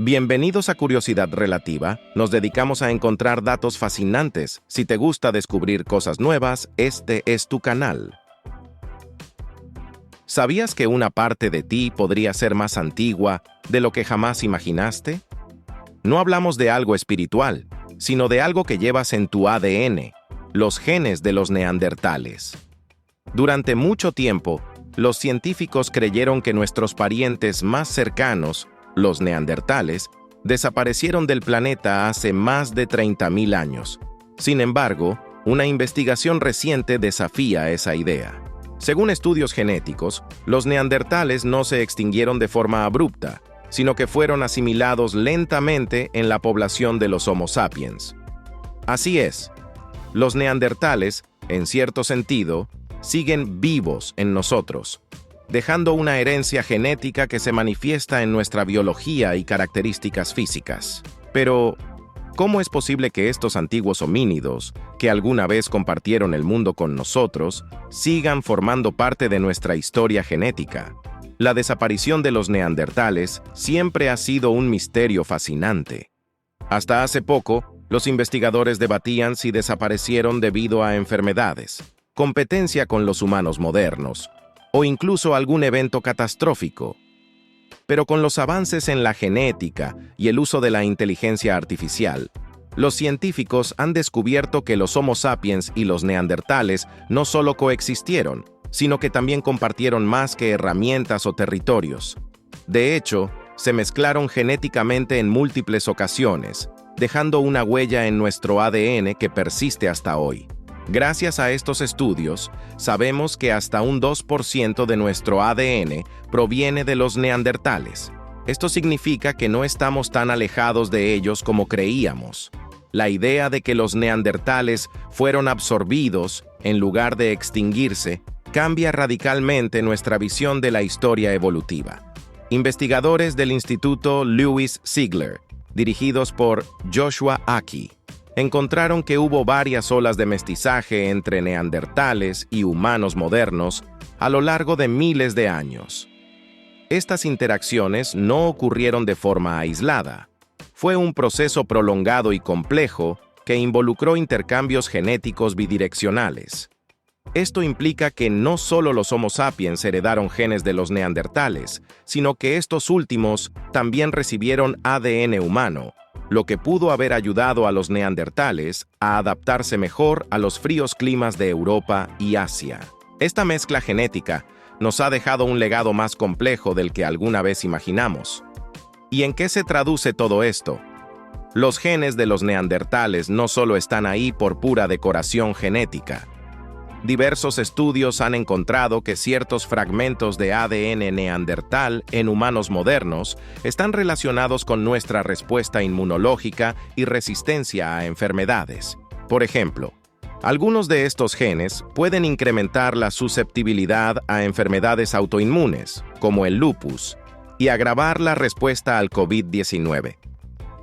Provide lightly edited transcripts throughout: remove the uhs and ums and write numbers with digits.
Bienvenidos a Curiosidad Relativa. Nos dedicamos a encontrar datos fascinantes. Si te gusta descubrir cosas nuevas, este es tu canal. ¿Sabías que una parte de ti podría ser más antigua de lo que jamás imaginaste? No hablamos de algo espiritual, sino de algo que llevas en tu ADN, los genes de los neandertales. Durante mucho tiempo, los científicos creyeron que nuestros parientes más cercanos, los neandertales, desaparecieron del planeta hace más de 30.000 años. Sin embargo, una investigación reciente desafía esa idea. Según estudios genéticos, los neandertales no se extinguieron de forma abrupta, sino que fueron asimilados lentamente en la población de los Homo sapiens. Así es, los neandertales, en cierto sentido, siguen vivos en nosotros, dejando una herencia genética que se manifiesta en nuestra biología y características físicas. Pero, ¿cómo es posible que estos antiguos homínidos, que alguna vez compartieron el mundo con nosotros, sigan formando parte de nuestra historia genética? La desaparición de los neandertales siempre ha sido un misterio fascinante. Hasta hace poco, los investigadores debatían si desaparecieron debido a enfermedades, competencia con los humanos modernos, o incluso algún evento catastrófico. Pero con los avances en la genética y el uso de la inteligencia artificial, los científicos han descubierto que los Homo sapiens y los neandertales no solo coexistieron, sino que también compartieron más que herramientas o territorios. De hecho, se mezclaron genéticamente en múltiples ocasiones, dejando una huella en nuestro ADN que persiste hasta hoy. Gracias a estos estudios, sabemos que hasta un 2% de nuestro ADN proviene de los neandertales. Esto significa que no estamos tan alejados de ellos como creíamos. La idea de que los neandertales fueron absorbidos en lugar de extinguirse cambia radicalmente nuestra visión de la historia evolutiva. Investigadores del Instituto Lewis Sigler, dirigidos por Joshua Aki, encontraron que hubo varias olas de mestizaje entre neandertales y humanos modernos a lo largo de miles de años. Estas interacciones no ocurrieron de forma aislada. Fue un proceso prolongado y complejo que involucró intercambios genéticos bidireccionales. Esto implica que no solo los Homo sapiens heredaron genes de los neandertales, sino que estos últimos también recibieron ADN humano, lo que pudo haber ayudado a los neandertales a adaptarse mejor a los fríos climas de Europa y Asia. Esta mezcla genética nos ha dejado un legado más complejo del que alguna vez imaginamos. ¿Y en qué se traduce todo esto? Los genes de los neandertales no solo están ahí por pura decoración genética. Diversos estudios han encontrado que ciertos fragmentos de ADN neandertal en humanos modernos están relacionados con nuestra respuesta inmunológica y resistencia a enfermedades. Por ejemplo, algunos de estos genes pueden incrementar la susceptibilidad a enfermedades autoinmunes, como el lupus, y agravar la respuesta al COVID-19.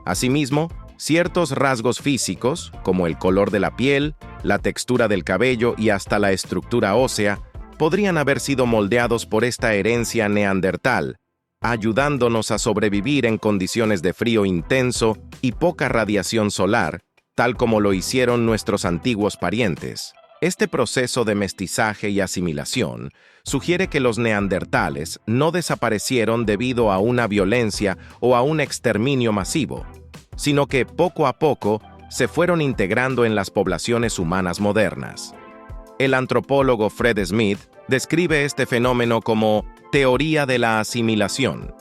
Asimismo, ciertos rasgos físicos, como el color de la piel, la textura del cabello y hasta la estructura ósea, podrían haber sido moldeados por esta herencia neandertal, ayudándonos a sobrevivir en condiciones de frío intenso y poca radiación solar, tal como lo hicieron nuestros antiguos parientes. Este proceso de mestizaje y asimilación sugiere que los neandertales no desaparecieron debido a una violencia o a un exterminio masivo, sino que poco a poco se fueron integrando en las poblaciones humanas modernas. El antropólogo Fred Smith describe este fenómeno como teoría de la asimilación,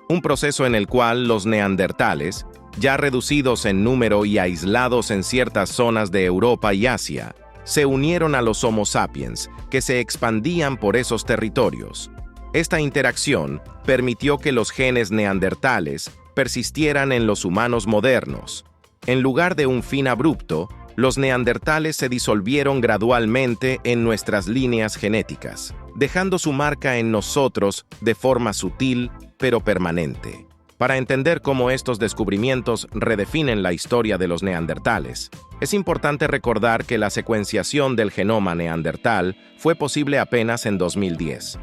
un proceso en el cual los neandertales, ya reducidos en número y aislados en ciertas zonas de Europa y Asia, se unieron a los Homo sapiens, que se expandían por esos territorios. Esta interacción permitió que los genes neandertales persistieran en los humanos modernos. En lugar de un fin abrupto, los neandertales se disolvieron gradualmente en nuestras líneas genéticas, dejando su marca en nosotros de forma sutil pero permanente. Para entender cómo estos descubrimientos redefinen la historia de los neandertales, es importante recordar que la secuenciación del genoma neandertal fue posible apenas en 2010.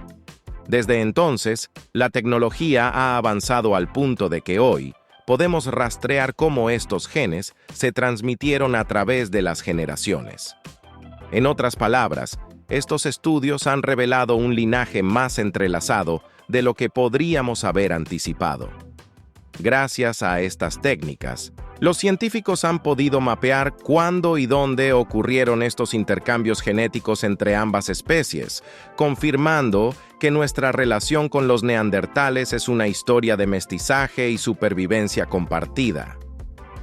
Desde entonces, la tecnología ha avanzado al punto de que hoy podemos rastrear cómo estos genes se transmitieron a través de las generaciones. En otras palabras, estos estudios han revelado un linaje más entrelazado de lo que podríamos haber anticipado. Gracias a estas técnicas, los científicos han podido mapear cuándo y dónde ocurrieron estos intercambios genéticos entre ambas especies, confirmando que nuestra relación con los neandertales es una historia de mestizaje y supervivencia compartida.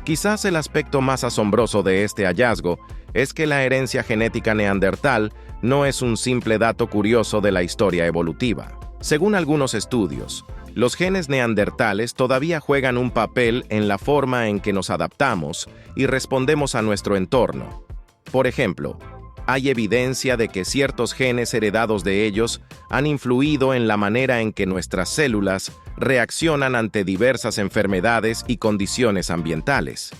Quizás el aspecto más asombroso de este hallazgo es que la herencia genética neandertal no es un simple dato curioso de la historia evolutiva. Según algunos estudios, los genes neandertales todavía juegan un papel en la forma en que nos adaptamos y respondemos a nuestro entorno. Por ejemplo, hay evidencia de que ciertos genes heredados de ellos han influido en la manera en que nuestras células reaccionan ante diversas enfermedades y condiciones ambientales.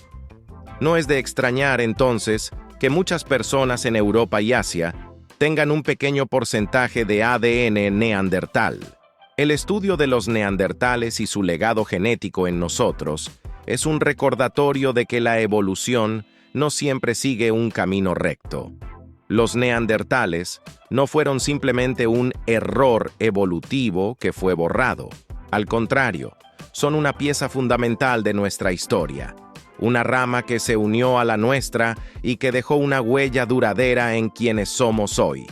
No es de extrañar, entonces, que muchas personas en Europa y Asia tengan un pequeño porcentaje de ADN neandertal. El estudio de los neandertales y su legado genético en nosotros es un recordatorio de que la evolución no siempre sigue un camino recto. Los neandertales no fueron simplemente un error evolutivo que fue borrado. Al contrario, son una pieza fundamental de nuestra historia, una rama que se unió a la nuestra y que dejó una huella duradera en quienes somos hoy.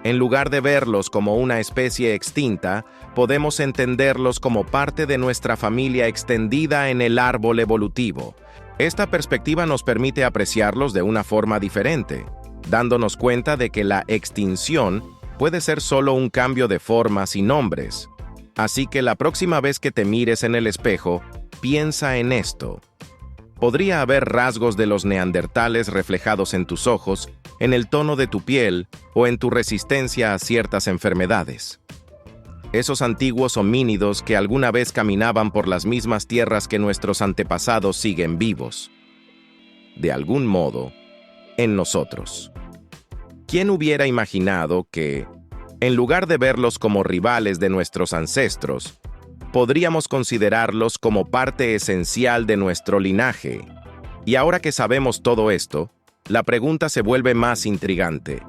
En lugar de verlos como una especie extinta, podemos entenderlos como parte de nuestra familia extendida en el árbol evolutivo. Esta perspectiva nos permite apreciarlos de una forma diferente, dándonos cuenta de que la extinción puede ser solo un cambio de formas y nombres. Así que la próxima vez que te mires en el espejo, piensa en esto. Podría haber rasgos de los neandertales reflejados en tus ojos, en el tono de tu piel o en tu resistencia a ciertas enfermedades. Esos antiguos homínidos que alguna vez caminaban por las mismas tierras que nuestros antepasados siguen vivos. De algún modo, en nosotros. ¿Quién hubiera imaginado que, en lugar de verlos como rivales de nuestros ancestros, podríamos considerarlos como parte esencial de nuestro linaje? Y ahora que sabemos todo esto, la pregunta se vuelve más intrigante.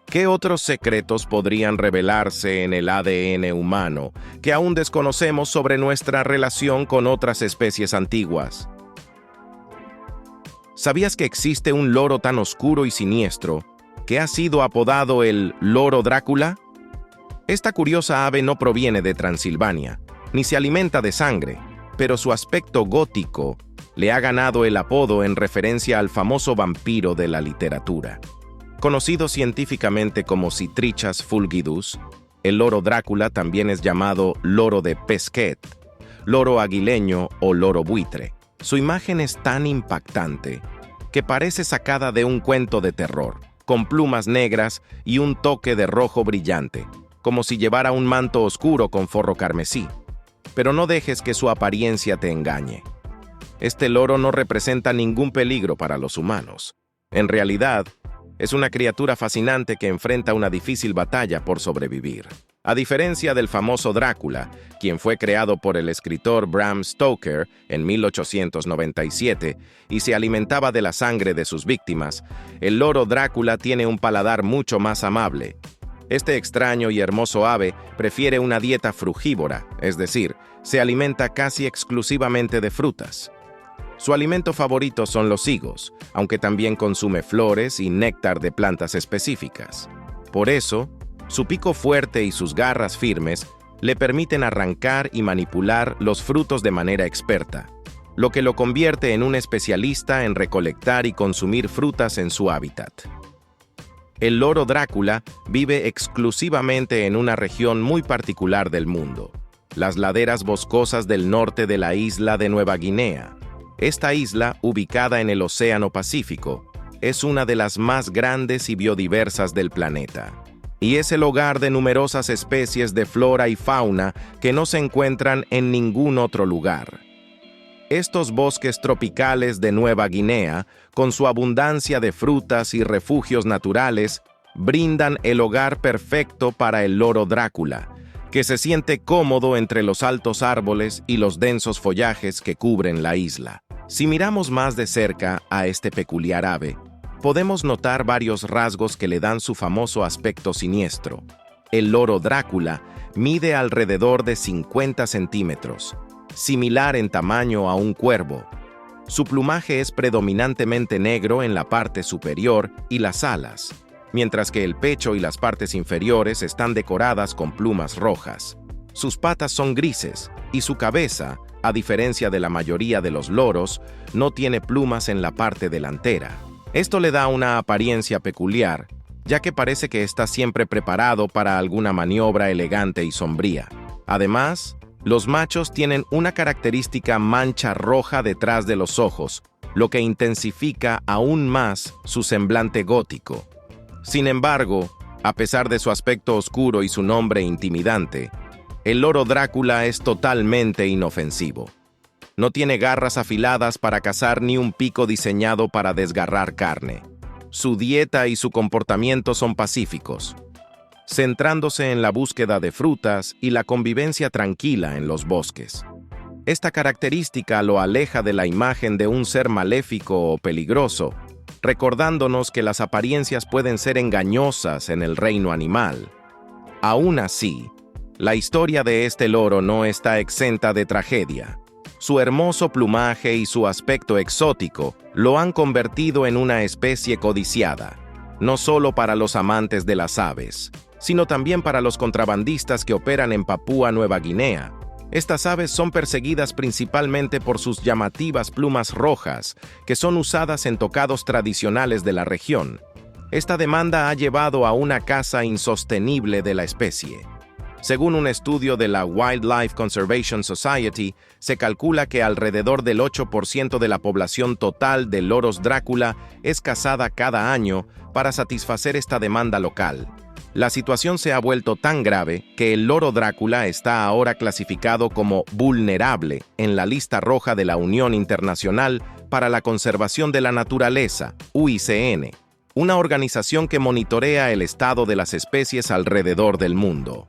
¿Qué otros secretos podrían revelarse en el ADN humano que aún desconocemos sobre nuestra relación con otras especies antiguas? ¿Sabías que existe un loro tan oscuro y siniestro que ha sido apodado el loro Drácula? Esta curiosa ave no proviene de Transilvania, ni se alimenta de sangre, pero su aspecto gótico le ha ganado el apodo en referencia al famoso vampiro de la literatura. Conocido científicamente como Citrichas fulgidus, el loro Drácula también es llamado loro de Pesquet, loro aguileño o loro buitre. Su imagen es tan impactante que parece sacada de un cuento de terror, con plumas negras y un toque de rojo brillante, como si llevara un manto oscuro con forro carmesí. Pero no dejes que su apariencia te engañe. Este loro no representa ningún peligro para los humanos. En realidad, es una criatura fascinante que enfrenta una difícil batalla por sobrevivir. A diferencia del famoso Drácula, quien fue creado por el escritor Bram Stoker en 1897 y se alimentaba de la sangre de sus víctimas, el loro Drácula tiene un paladar mucho más amable. Este extraño y hermoso ave prefiere una dieta frugívora, es decir, se alimenta casi exclusivamente de frutas. Su alimento favorito son los higos, aunque también consume flores y néctar de plantas específicas. Por eso, su pico fuerte y sus garras firmes le permiten arrancar y manipular los frutos de manera experta, lo que lo convierte en un especialista en recolectar y consumir frutas en su hábitat. El loro Drácula vive exclusivamente en una región muy particular del mundo, las laderas boscosas del norte de la isla de Nueva Guinea. Esta isla, ubicada en el Océano Pacífico, es una de las más grandes y biodiversas del planeta, y es el hogar de numerosas especies de flora y fauna que no se encuentran en ningún otro lugar. Estos bosques tropicales de Nueva Guinea, con su abundancia de frutas y refugios naturales, brindan el hogar perfecto para el loro Drácula, que se siente cómodo entre los altos árboles y los densos follajes que cubren la isla. Si miramos más de cerca a este peculiar ave, podemos notar varios rasgos que le dan su famoso aspecto siniestro. El loro Drácula mide alrededor de 50 centímetros, similar en tamaño a un cuervo. Su plumaje es predominantemente negro en la parte superior y las alas, mientras que el pecho y las partes inferiores están decoradas con plumas rojas. Sus patas son grises y su cabeza, a diferencia de la mayoría de los loros, no tiene plumas en la parte delantera. Esto le da una apariencia peculiar, ya que parece que está siempre preparado para alguna maniobra elegante y sombría. Además, los machos tienen una característica mancha roja detrás de los ojos, lo que intensifica aún más su semblante gótico. Sin embargo, a pesar de su aspecto oscuro y su nombre intimidante, el loro Drácula es totalmente inofensivo. No tiene garras afiladas para cazar ni un pico diseñado para desgarrar carne. Su dieta y su comportamiento son pacíficos, centrándose en la búsqueda de frutas y la convivencia tranquila en los bosques. Esta característica lo aleja de la imagen de un ser maléfico o peligroso, recordándonos que las apariencias pueden ser engañosas en el reino animal. Aún así, la historia de este loro no está exenta de tragedia. Su hermoso plumaje y su aspecto exótico lo han convertido en una especie codiciada, no solo para los amantes de las aves, sino también para los contrabandistas que operan en Papúa Nueva Guinea. Estas aves son perseguidas principalmente por sus llamativas plumas rojas, que son usadas en tocados tradicionales de la región. Esta demanda ha llevado a una caza insostenible de la especie. Según un estudio de la Wildlife Conservation Society, se calcula que alrededor del 8% de la población total de loros Drácula es cazada cada año para satisfacer esta demanda local. La situación se ha vuelto tan grave que el loro Drácula está ahora clasificado como vulnerable en la lista roja de la Unión Internacional para la Conservación de la Naturaleza, UICN, una organización que monitorea el estado de las especies alrededor del mundo.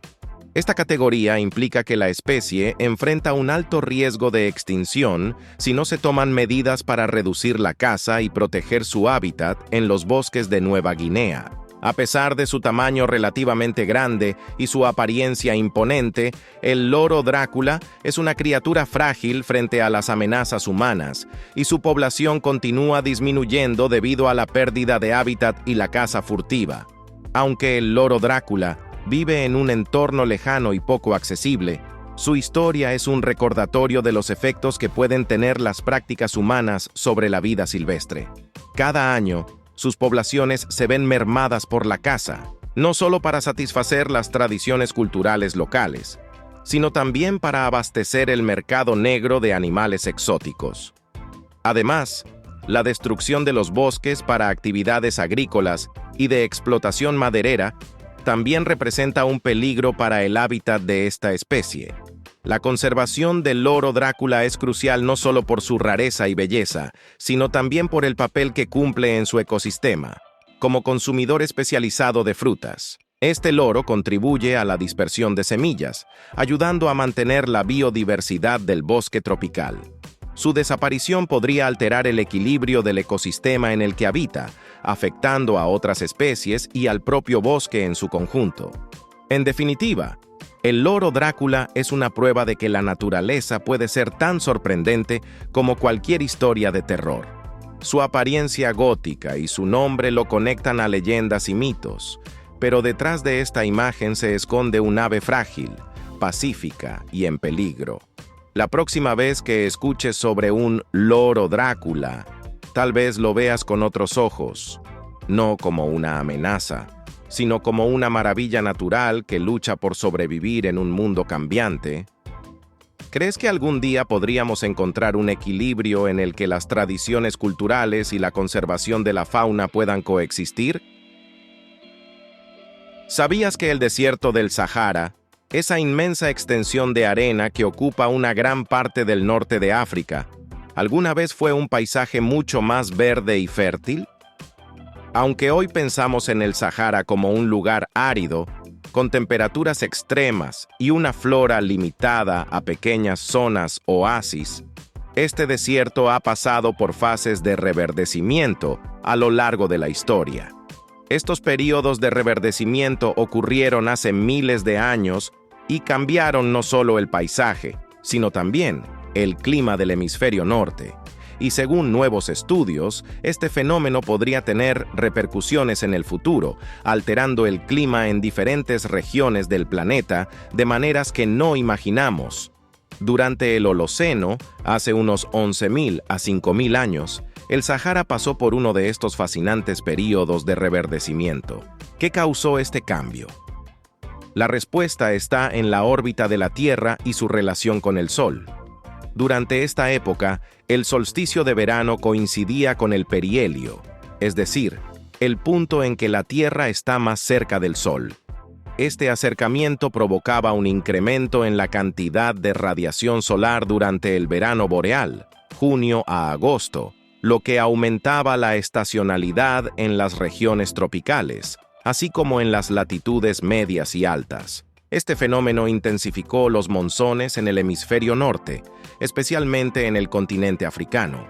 Esta categoría implica que la especie enfrenta un alto riesgo de extinción si no se toman medidas para reducir la caza y proteger su hábitat en los bosques de Nueva Guinea. A pesar de su tamaño relativamente grande y su apariencia imponente, el loro Drácula es una criatura frágil frente a las amenazas humanas, y su población continúa disminuyendo debido a la pérdida de hábitat y la caza furtiva. Aunque el loro Drácula vive en un entorno lejano y poco accesible, su historia es un recordatorio de los efectos que pueden tener las prácticas humanas sobre la vida silvestre. Cada año, sus poblaciones se ven mermadas por la caza, no solo para satisfacer las tradiciones culturales locales, sino también para abastecer el mercado negro de animales exóticos. Además, la destrucción de los bosques para actividades agrícolas y de explotación maderera también representa un peligro para el hábitat de esta especie. La conservación del loro Drácula es crucial no solo por su rareza y belleza, sino también por el papel que cumple en su ecosistema. Como consumidor especializado de frutas, este loro contribuye a la dispersión de semillas, ayudando a mantener la biodiversidad del bosque tropical. Su desaparición podría alterar el equilibrio del ecosistema en el que habita, afectando a otras especies y al propio bosque en su conjunto. En definitiva, el loro Drácula es una prueba de que la naturaleza puede ser tan sorprendente como cualquier historia de terror. Su apariencia gótica y su nombre lo conectan a leyendas y mitos, pero detrás de esta imagen se esconde un ave frágil, pacífica y en peligro. La próxima vez que escuches sobre un loro Drácula, tal vez lo veas con otros ojos, no como una amenaza, sino como una maravilla natural que lucha por sobrevivir en un mundo cambiante. ¿Crees que algún día podríamos encontrar un equilibrio en el que las tradiciones culturales y la conservación de la fauna puedan coexistir? ¿Sabías que el desierto del Sahara, esa inmensa extensión de arena que ocupa una gran parte del norte de África, alguna vez fue un paisaje mucho más verde y fértil? Aunque hoy pensamos en el Sahara como un lugar árido, con temperaturas extremas y una flora limitada a pequeñas zonas oasis, este desierto ha pasado por fases de reverdecimiento a lo largo de la historia. Estos períodos de reverdecimiento ocurrieron hace miles de años y cambiaron no solo el paisaje, sino también el clima del hemisferio norte. Y según nuevos estudios, este fenómeno podría tener repercusiones en el futuro, alterando el clima en diferentes regiones del planeta de maneras que no imaginamos. Durante el Holoceno, hace unos 11.000 a 5.000 años, el Sahara pasó por uno de estos fascinantes períodos de reverdecimiento. ¿Qué causó este cambio? La respuesta está en la órbita de la Tierra y su relación con el Sol. Durante esta época, el solsticio de verano coincidía con el perihelio, es decir, el punto en que la Tierra está más cerca del Sol. Este acercamiento provocaba un incremento en la cantidad de radiación solar durante el verano boreal, junio a agosto, lo que aumentaba la estacionalidad en las regiones tropicales, así como en las latitudes medias y altas. Este fenómeno intensificó los monzones en el hemisferio norte, especialmente en el continente africano,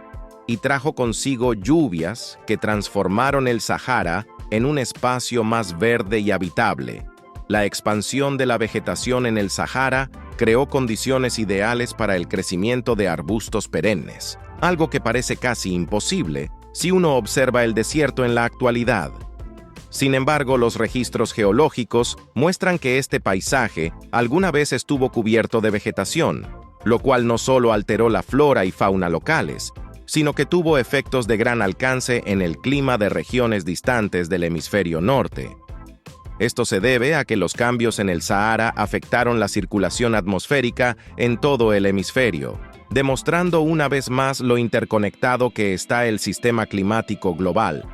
y trajo consigo lluvias que transformaron el Sahara en un espacio más verde y habitable. La expansión de la vegetación en el Sahara creó condiciones ideales para el crecimiento de arbustos perennes, algo que parece casi imposible si uno observa el desierto en la actualidad. Sin embargo, los registros geológicos muestran que este paisaje alguna vez estuvo cubierto de vegetación, lo cual no solo alteró la flora y fauna locales, sino que tuvo efectos de gran alcance en el clima de regiones distantes del hemisferio norte. Esto se debe a que los cambios en el Sahara afectaron la circulación atmosférica en todo el hemisferio, demostrando una vez más lo interconectado que está el sistema climático global.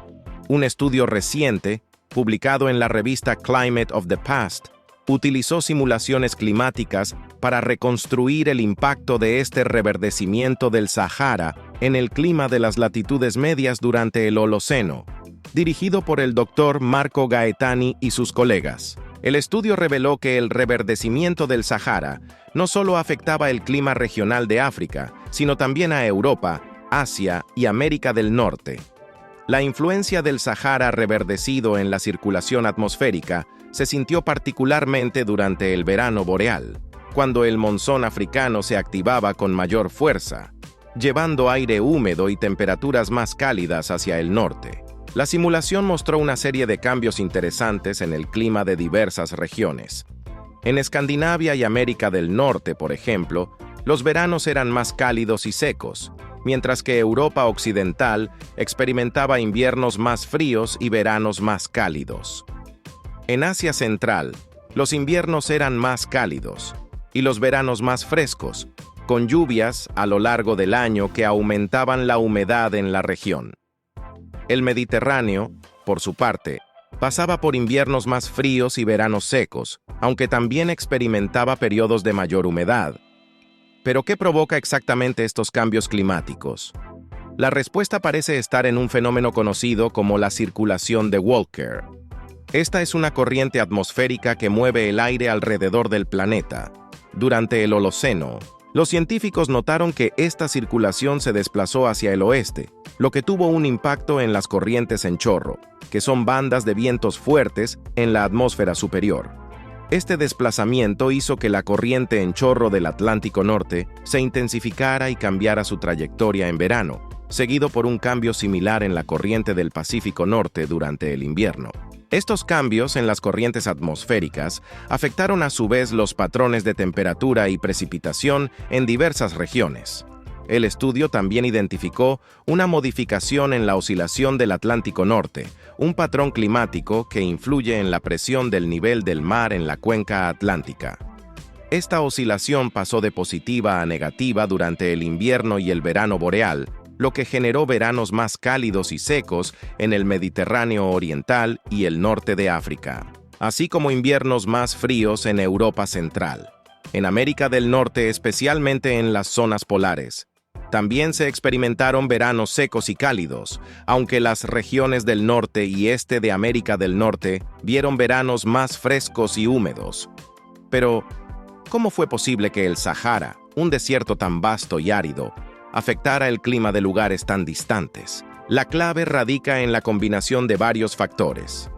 Un estudio reciente, publicado en la revista Climate of the Past, utilizó simulaciones climáticas para reconstruir el impacto de este reverdecimiento del Sahara en el clima de las latitudes medias durante el Holoceno, dirigido por el Dr. Marco Gaetani y sus colegas. El estudio reveló que el reverdecimiento del Sahara no solo afectaba el clima regional de África, sino también a Europa, Asia y América del Norte. La influencia del Sahara reverdecido en la circulación atmosférica se sintió particularmente durante el verano boreal, cuando el monzón africano se activaba con mayor fuerza, llevando aire húmedo y temperaturas más cálidas hacia el norte. La simulación mostró una serie de cambios interesantes en el clima de diversas regiones. En Escandinavia y América del Norte, por ejemplo, los veranos eran más cálidos y secos, mientras que Europa Occidental experimentaba inviernos más fríos y veranos más cálidos. En Asia Central, los inviernos eran más cálidos y los veranos más frescos, con lluvias a lo largo del año que aumentaban la humedad en la región. El Mediterráneo, por su parte, pasaba por inviernos más fríos y veranos secos, aunque también experimentaba periodos de mayor humedad. ¿Pero qué provoca exactamente estos cambios climáticos? La respuesta parece estar en un fenómeno conocido como la circulación de Walker. Esta es una corriente atmosférica que mueve el aire alrededor del planeta. Durante el Holoceno, los científicos notaron que esta circulación se desplazó hacia el oeste, lo que tuvo un impacto en las corrientes en chorro, que son bandas de vientos fuertes en la atmósfera superior. Este desplazamiento hizo que la corriente en chorro del Atlántico Norte se intensificara y cambiara su trayectoria en verano, seguido por un cambio similar en la corriente del Pacífico Norte durante el invierno. Estos cambios en las corrientes atmosféricas afectaron a su vez los patrones de temperatura y precipitación en diversas regiones. El estudio también identificó una modificación en la oscilación del Atlántico Norte, un patrón climático que influye en la presión del nivel del mar en la cuenca atlántica. Esta oscilación pasó de positiva a negativa durante el invierno y el verano boreal, lo que generó veranos más cálidos y secos en el Mediterráneo oriental y el norte de África, así como inviernos más fríos en Europa Central, en América del Norte, especialmente en las zonas polares. También se experimentaron veranos secos y cálidos, aunque las regiones del norte y este de América del Norte vieron veranos más frescos y húmedos. Pero, ¿cómo fue posible que el Sahara, un desierto tan vasto y árido, afectara el clima de lugares tan distantes? La clave radica en la combinación de varios factores.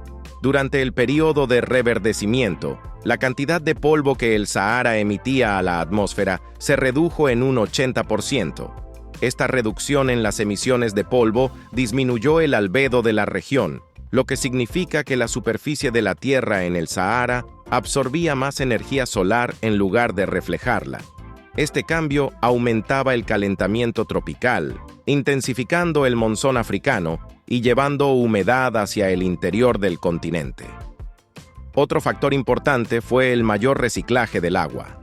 Durante el período de reverdecimiento, la cantidad de polvo que el Sahara emitía a la atmósfera se redujo en un 80%. Esta reducción en las emisiones de polvo disminuyó el albedo de la región, lo que significa que la superficie de la Tierra en el Sahara absorbía más energía solar en lugar de reflejarla. Este cambio aumentaba el calentamiento tropical, intensificando el monzón africano y llevando humedad hacia el interior del continente. Otro factor importante fue el mayor reciclaje del agua.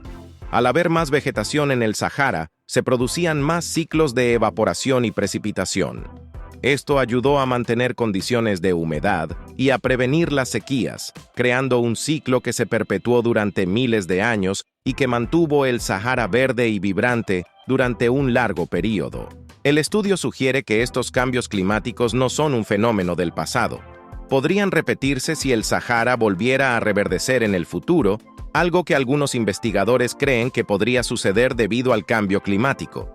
Al haber más vegetación en el Sahara, se producían más ciclos de evaporación y precipitación. Esto ayudó a mantener condiciones de humedad y a prevenir las sequías, creando un ciclo que se perpetuó durante miles de años y que mantuvo el Sahara verde y vibrante durante un largo período. El estudio sugiere que estos cambios climáticos no son un fenómeno del pasado. Podrían repetirse si el Sahara volviera a reverdecer en el futuro, algo que algunos investigadores creen que podría suceder debido al cambio climático.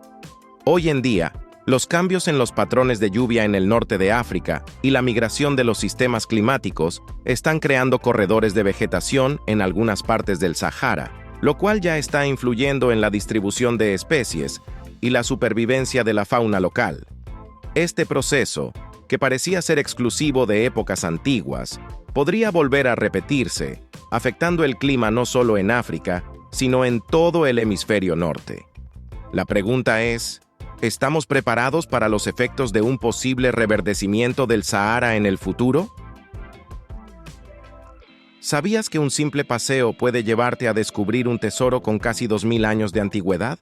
Hoy en día, los cambios en los patrones de lluvia en el norte de África y la migración de los sistemas climáticos están creando corredores de vegetación en algunas partes del Sahara, lo cual ya está influyendo en la distribución de especies y la supervivencia de la fauna local. Este proceso, que parecía ser exclusivo de épocas antiguas, podría volver a repetirse, afectando el clima no solo en África, sino en todo el hemisferio norte. La pregunta es, ¿estamos preparados para los efectos de un posible reverdecimiento del Sahara en el futuro? ¿Sabías que un simple paseo puede llevarte a descubrir un tesoro con casi 2000 años de antigüedad?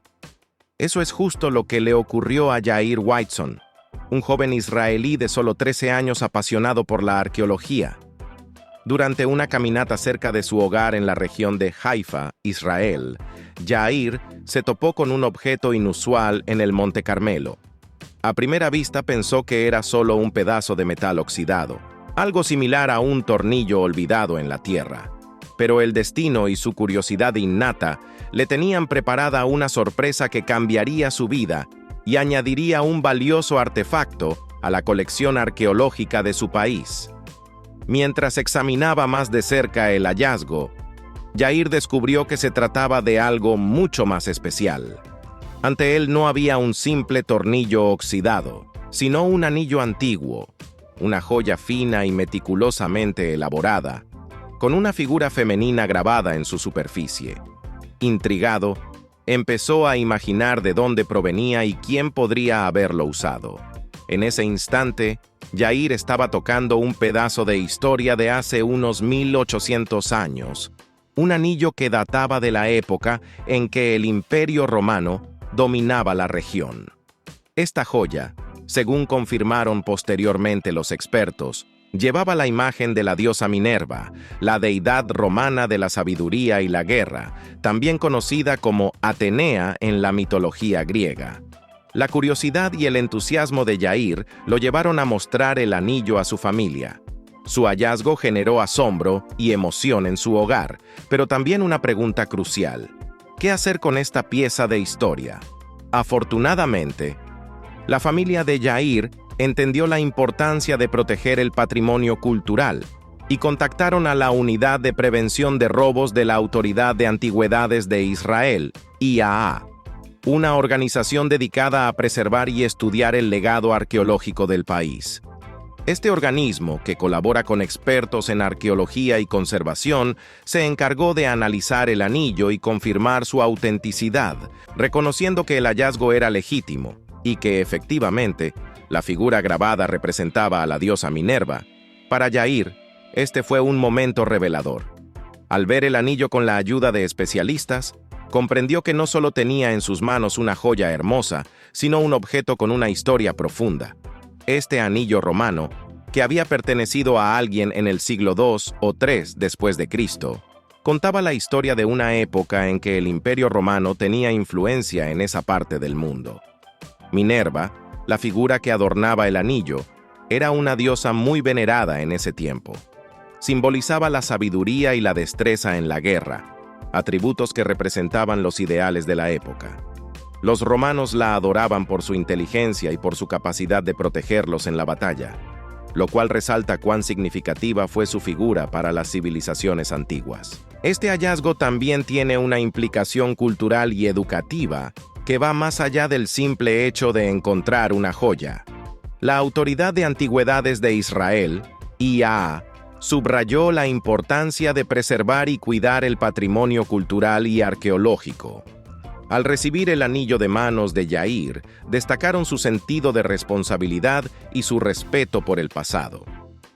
Eso es justo lo que le ocurrió a Yair Whiteson, un joven israelí de solo 13 años apasionado por la arqueología. Durante una caminata cerca de su hogar en la región de Haifa, Israel, Yair se topó con un objeto inusual en el Monte Carmelo. A primera vista pensó que era solo un pedazo de metal oxidado, algo similar a un tornillo olvidado en la tierra. Pero el destino y su curiosidad innata le tenían preparada una sorpresa que cambiaría su vida y añadiría un valioso artefacto a la colección arqueológica de su país. Mientras examinaba más de cerca el hallazgo, Yair descubrió que se trataba de algo mucho más especial. Ante él no había un simple tornillo oxidado, sino un anillo antiguo, una joya fina y meticulosamente elaborada, con una figura femenina grabada en su superficie. Intrigado, empezó a imaginar de dónde provenía y quién podría haberlo usado. En ese instante, Yair estaba tocando un pedazo de historia de hace unos 1800 años, un anillo que databa de la época en que el Imperio Romano dominaba la región. Esta joya, según confirmaron posteriormente los expertos, llevaba la imagen de la diosa Minerva, la deidad romana de la sabiduría y la guerra, también conocida como Atenea en la mitología griega. La curiosidad y el entusiasmo de Yair lo llevaron a mostrar el anillo a su familia. Su hallazgo generó asombro y emoción en su hogar, pero también una pregunta crucial: ¿qué hacer con esta pieza de historia? Afortunadamente, la familia de Yair entendió la importancia de proteger el patrimonio cultural y contactaron a la Unidad de Prevención de Robos de la Autoridad de Antigüedades de Israel, IAA, una organización dedicada a preservar y estudiar el legado arqueológico del país. Este organismo, que colabora con expertos en arqueología y conservación, se encargó de analizar el anillo y confirmar su autenticidad, reconociendo que el hallazgo era legítimo y que, efectivamente, la figura grabada representaba a la diosa Minerva. Para Yair, este fue un momento revelador. Al ver el anillo con la ayuda de especialistas, comprendió que no solo tenía en sus manos una joya hermosa, sino un objeto con una historia profunda. Este anillo romano, que había pertenecido a alguien en el siglo II o III después de Cristo, contaba la historia de una época en que el Imperio Romano tenía influencia en esa parte del mundo. Minerva, la figura que adornaba el anillo, era una diosa muy venerada en ese tiempo. Simbolizaba la sabiduría y la destreza en la guerra, atributos que representaban los ideales de la época. Los romanos la adoraban por su inteligencia y por su capacidad de protegerlos en la batalla, lo cual resalta cuán significativa fue su figura para las civilizaciones antiguas. Este hallazgo también tiene una implicación cultural y educativa que va más allá del simple hecho de encontrar una joya. La Autoridad de Antigüedades de Israel, IAA, subrayó la importancia de preservar y cuidar el patrimonio cultural y arqueológico. Al recibir el anillo de manos de Yair, destacaron su sentido de responsabilidad y su respeto por el pasado.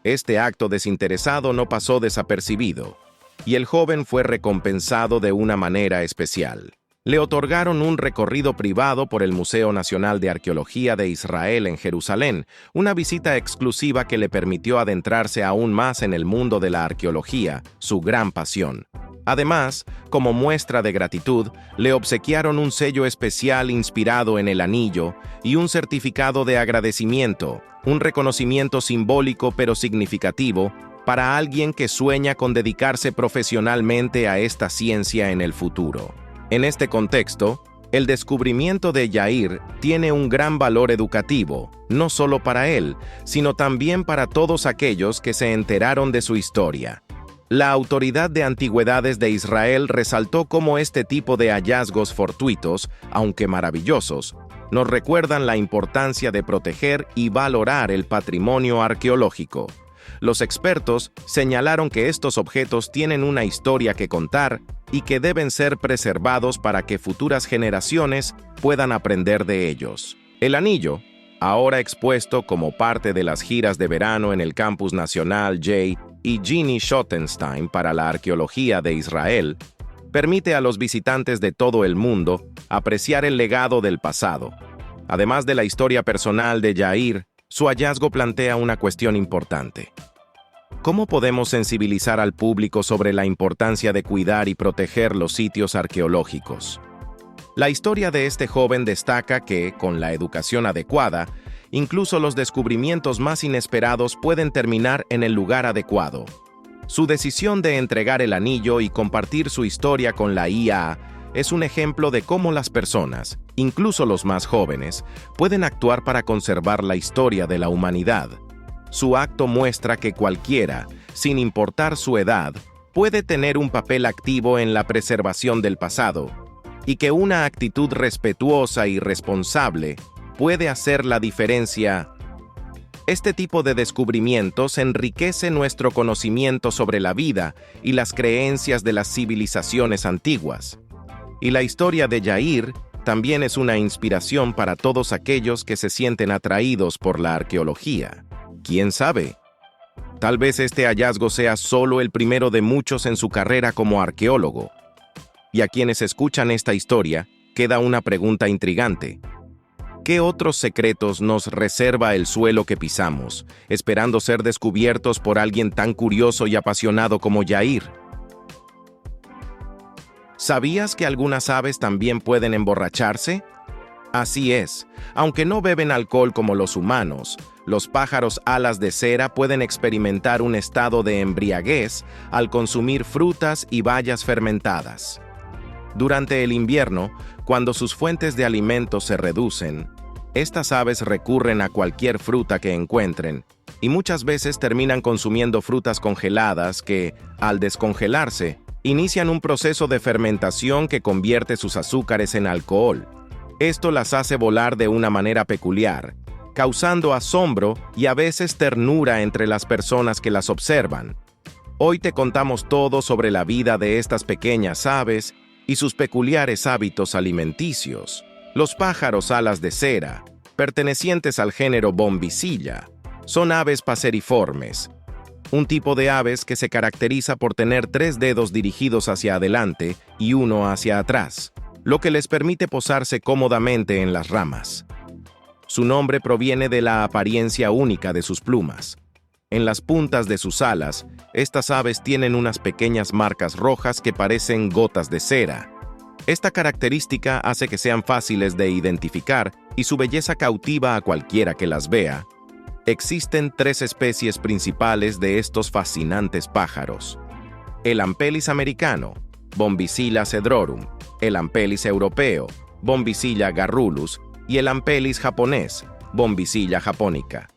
Este acto desinteresado no pasó desapercibido, y el joven fue recompensado de una manera especial. Le otorgaron un recorrido privado por el Museo Nacional de Arqueología de Israel en Jerusalén, una visita exclusiva que le permitió adentrarse aún más en el mundo de la arqueología, su gran pasión. Además, como muestra de gratitud, le obsequiaron un sello especial inspirado en el anillo y un certificado de agradecimiento, un reconocimiento simbólico pero significativo para alguien que sueña con dedicarse profesionalmente a esta ciencia en el futuro. En este contexto, el descubrimiento de Yair tiene un gran valor educativo, no solo para él, sino también para todos aquellos que se enteraron de su historia. La Autoridad de Antigüedades de Israel resaltó cómo este tipo de hallazgos fortuitos, aunque maravillosos, nos recuerdan la importancia de proteger y valorar el patrimonio arqueológico. Los expertos señalaron que estos objetos tienen una historia que contar y que deben ser preservados para que futuras generaciones puedan aprender de ellos. El anillo, ahora expuesto como parte de las giras de verano en el Campus Nacional J. y Ginny Schottenstein para la Arqueología de Israel, permite a los visitantes de todo el mundo apreciar el legado del pasado. Además de la historia personal de Yair, su hallazgo plantea una cuestión importante. ¿Cómo podemos sensibilizar al público sobre la importancia de cuidar y proteger los sitios arqueológicos? La historia de este joven destaca que, con la educación adecuada, incluso los descubrimientos más inesperados pueden terminar en el lugar adecuado. Su decisión de entregar el anillo y compartir su historia con la IA es un ejemplo de cómo las personas, incluso los más jóvenes, pueden actuar para conservar la historia de la humanidad. Su acto muestra que cualquiera, sin importar su edad, puede tener un papel activo en la preservación del pasado, y que una actitud respetuosa y responsable puede hacer la diferencia. Este tipo de descubrimientos enriquece nuestro conocimiento sobre la vida y las creencias de las civilizaciones antiguas. Y la historia de Yair también es una inspiración para todos aquellos que se sienten atraídos por la arqueología. ¿Quién sabe? Tal vez este hallazgo sea solo el primero de muchos en su carrera como arqueólogo. Y a quienes escuchan esta historia, queda una pregunta intrigante. ¿Qué otros secretos nos reserva el suelo que pisamos, esperando ser descubiertos por alguien tan curioso y apasionado como Yair? ¿Sabías que algunas aves también pueden emborracharse? Así es, aunque no beben alcohol como los humanos, los pájaros alas de cera pueden experimentar un estado de embriaguez al consumir frutas y bayas fermentadas. Durante el invierno, cuando sus fuentes de alimento se reducen, estas aves recurren a cualquier fruta que encuentren y muchas veces terminan consumiendo frutas congeladas que, al descongelarse, inician un proceso de fermentación que convierte sus azúcares en alcohol. Esto las hace volar de una manera peculiar, causando asombro y a veces ternura entre las personas que las observan. Hoy te contamos todo sobre la vida de estas pequeñas aves y sus peculiares hábitos alimenticios. Los pájaros alas de cera, pertenecientes al género Bombicilla, son aves paseriformes, un tipo de aves que se caracteriza por tener 3 dedos dirigidos hacia adelante y uno hacia atrás, lo que les permite posarse cómodamente en las ramas. Su nombre proviene de la apariencia única de sus plumas. En las puntas de sus alas, estas aves tienen unas pequeñas marcas rojas que parecen gotas de cera. Esta característica hace que sean fáciles de identificar y su belleza cautiva a cualquiera que las vea. Existen 3 especies principales de estos fascinantes pájaros: el Ampelis americano, Bombicilla cedrorum, el Ampelis europeo, Bombicilla garrulus, y el Ampelis japonés, Bombicilla japonica.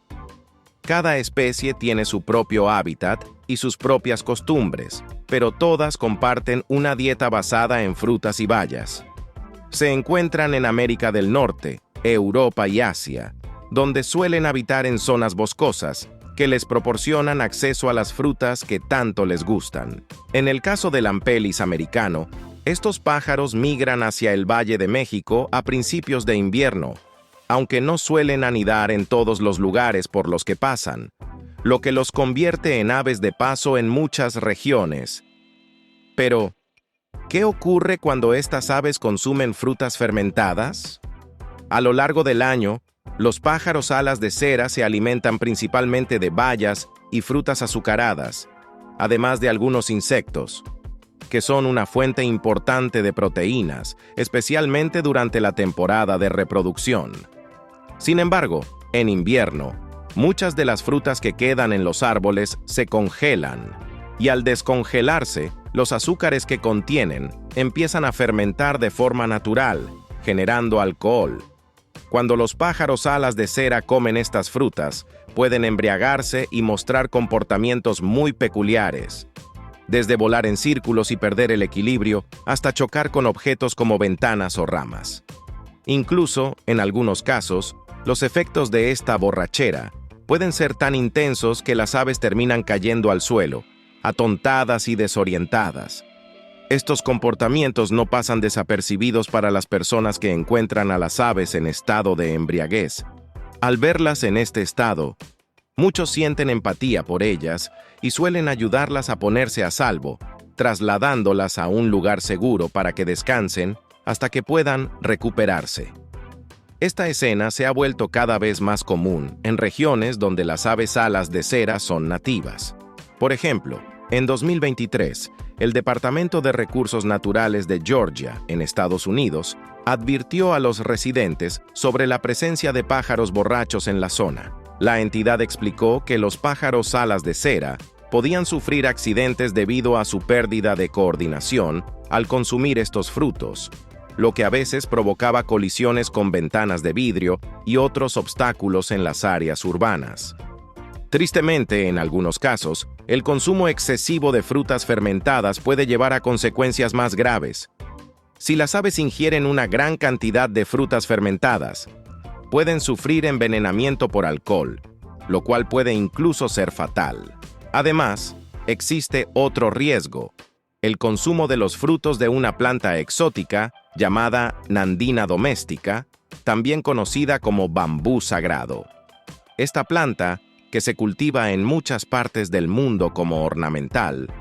Cada especie tiene su propio hábitat y sus propias costumbres, pero todas comparten una dieta basada en frutas y bayas. Se encuentran en América del Norte, Europa y Asia, donde suelen habitar en zonas boscosas que les proporcionan acceso a las frutas que tanto les gustan. En el caso del Ampelis americano, estos pájaros migran hacia el Valle de México a principios de invierno, aunque no suelen anidar en todos los lugares por los que pasan, lo que los convierte en aves de paso en muchas regiones. Pero, ¿qué ocurre cuando estas aves consumen frutas fermentadas? A lo largo del año, los pájaros alas de cera se alimentan principalmente de bayas y frutas azucaradas, además de algunos insectos, que son una fuente importante de proteínas, especialmente durante la temporada de reproducción. Sin embargo, en invierno, muchas de las frutas que quedan en los árboles se congelan, y al descongelarse, los azúcares que contienen empiezan a fermentar de forma natural, generando alcohol. Cuando los pájaros alas de cera comen estas frutas, pueden embriagarse y mostrar comportamientos muy peculiares, desde volar en círculos y perder el equilibrio hasta chocar con objetos como ventanas o ramas. Incluso, en algunos casos, los efectos de esta borrachera pueden ser tan intensos que las aves terminan cayendo al suelo, atontadas y desorientadas. Estos comportamientos no pasan desapercibidos para las personas que encuentran a las aves en estado de embriaguez. Al verlas en este estado, muchos sienten empatía por ellas y suelen ayudarlas a ponerse a salvo, trasladándolas a un lugar seguro para que descansen hasta que puedan recuperarse. Esta escena se ha vuelto cada vez más común en regiones donde las aves alas de cera son nativas. Por ejemplo, en 2023, el Departamento de Recursos Naturales de Georgia, en Estados Unidos, advirtió a los residentes sobre la presencia de pájaros borrachos en la zona. La entidad explicó que los pájaros alas de cera podían sufrir accidentes debido a su pérdida de coordinación al consumir estos frutos, lo que a veces provocaba colisiones con ventanas de vidrio y otros obstáculos en las áreas urbanas. Tristemente, en algunos casos, el consumo excesivo de frutas fermentadas puede llevar a consecuencias más graves. Si las aves ingieren una gran cantidad de frutas fermentadas, pueden sufrir envenenamiento por alcohol, lo cual puede incluso ser fatal. Además, existe otro riesgo: el consumo de los frutos de una planta exótica llamada Nandina domestica, también conocida como bambú sagrado. Esta planta, que se cultiva en muchas partes del mundo como ornamental,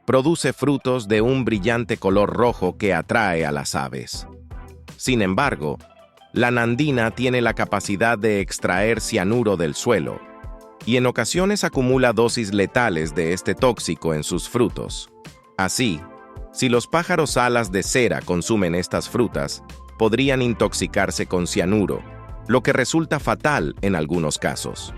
produce frutos de un brillante color rojo que atrae a las aves. Sin embargo, la nandina tiene la capacidad de extraer cianuro del suelo, y en ocasiones acumula dosis letales de este tóxico en sus frutos. Así, si los pájaros alas de cera consumen estas frutas, podrían intoxicarse con cianuro, lo que resulta fatal en algunos casos.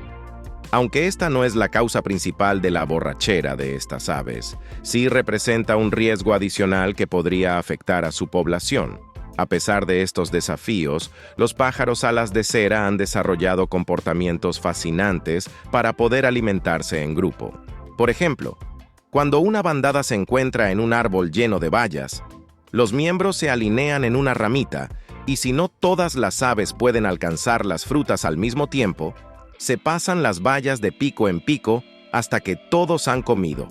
Aunque esta no es la causa principal de la borrachera de estas aves, sí representa un riesgo adicional que podría afectar a su población. A pesar de estos desafíos, los pájaros alas de cera han desarrollado comportamientos fascinantes para poder alimentarse en grupo. Por ejemplo, cuando una bandada se encuentra en un árbol lleno de bayas, los miembros se alinean en una ramita y si no todas las aves pueden alcanzar las frutas al mismo tiempo, se pasan las bayas de pico en pico hasta que todos han comido.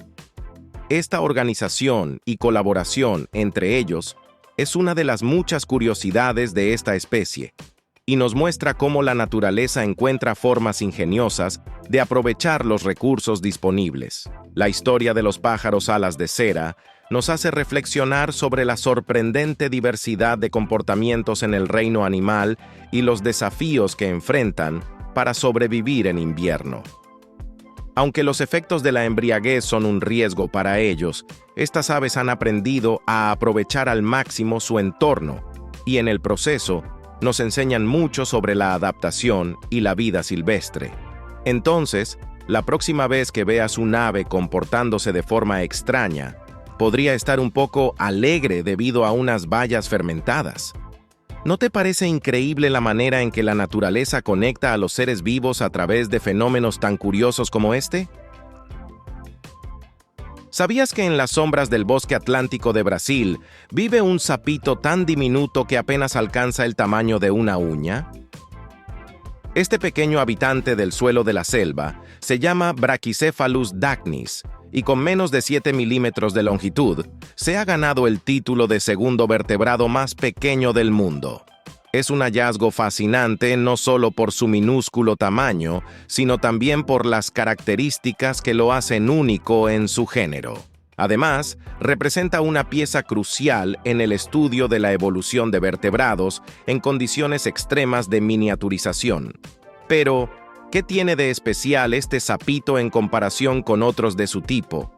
Esta organización y colaboración entre ellos es una de las muchas curiosidades de esta especie y nos muestra cómo la naturaleza encuentra formas ingeniosas de aprovechar los recursos disponibles. La historia de los pájaros alas de cera nos hace reflexionar sobre la sorprendente diversidad de comportamientos en el reino animal y los desafíos que enfrentan para sobrevivir en invierno. Aunque los efectos de la embriaguez son un riesgo para ellos, Estas aves han aprendido a aprovechar al máximo su entorno y en el proceso nos enseñan mucho sobre la adaptación y la vida silvestre. Entonces, la próxima vez que veas un ave comportándose de forma extraña, podría estar un poco alegre debido a unas bayas fermentadas. ¿No te parece increíble la manera en que la naturaleza conecta a los seres vivos a través de fenómenos tan curiosos como este? ¿Sabías que en las sombras del bosque atlántico de Brasil vive un sapito tan diminuto que apenas alcanza el tamaño de una uña? Este pequeño habitante del suelo de la selva se llama Brachycephalus dacnys y con menos de 7 milímetros de longitud, se ha ganado el título de segundo vertebrado más pequeño del mundo. Es un hallazgo fascinante no solo por su minúsculo tamaño, sino también por las características que lo hacen único en su género. Además, representa una pieza crucial en el estudio de la evolución de vertebrados en condiciones extremas de miniaturización. Pero, ¿qué tiene de especial este sapito en comparación con otros de su tipo?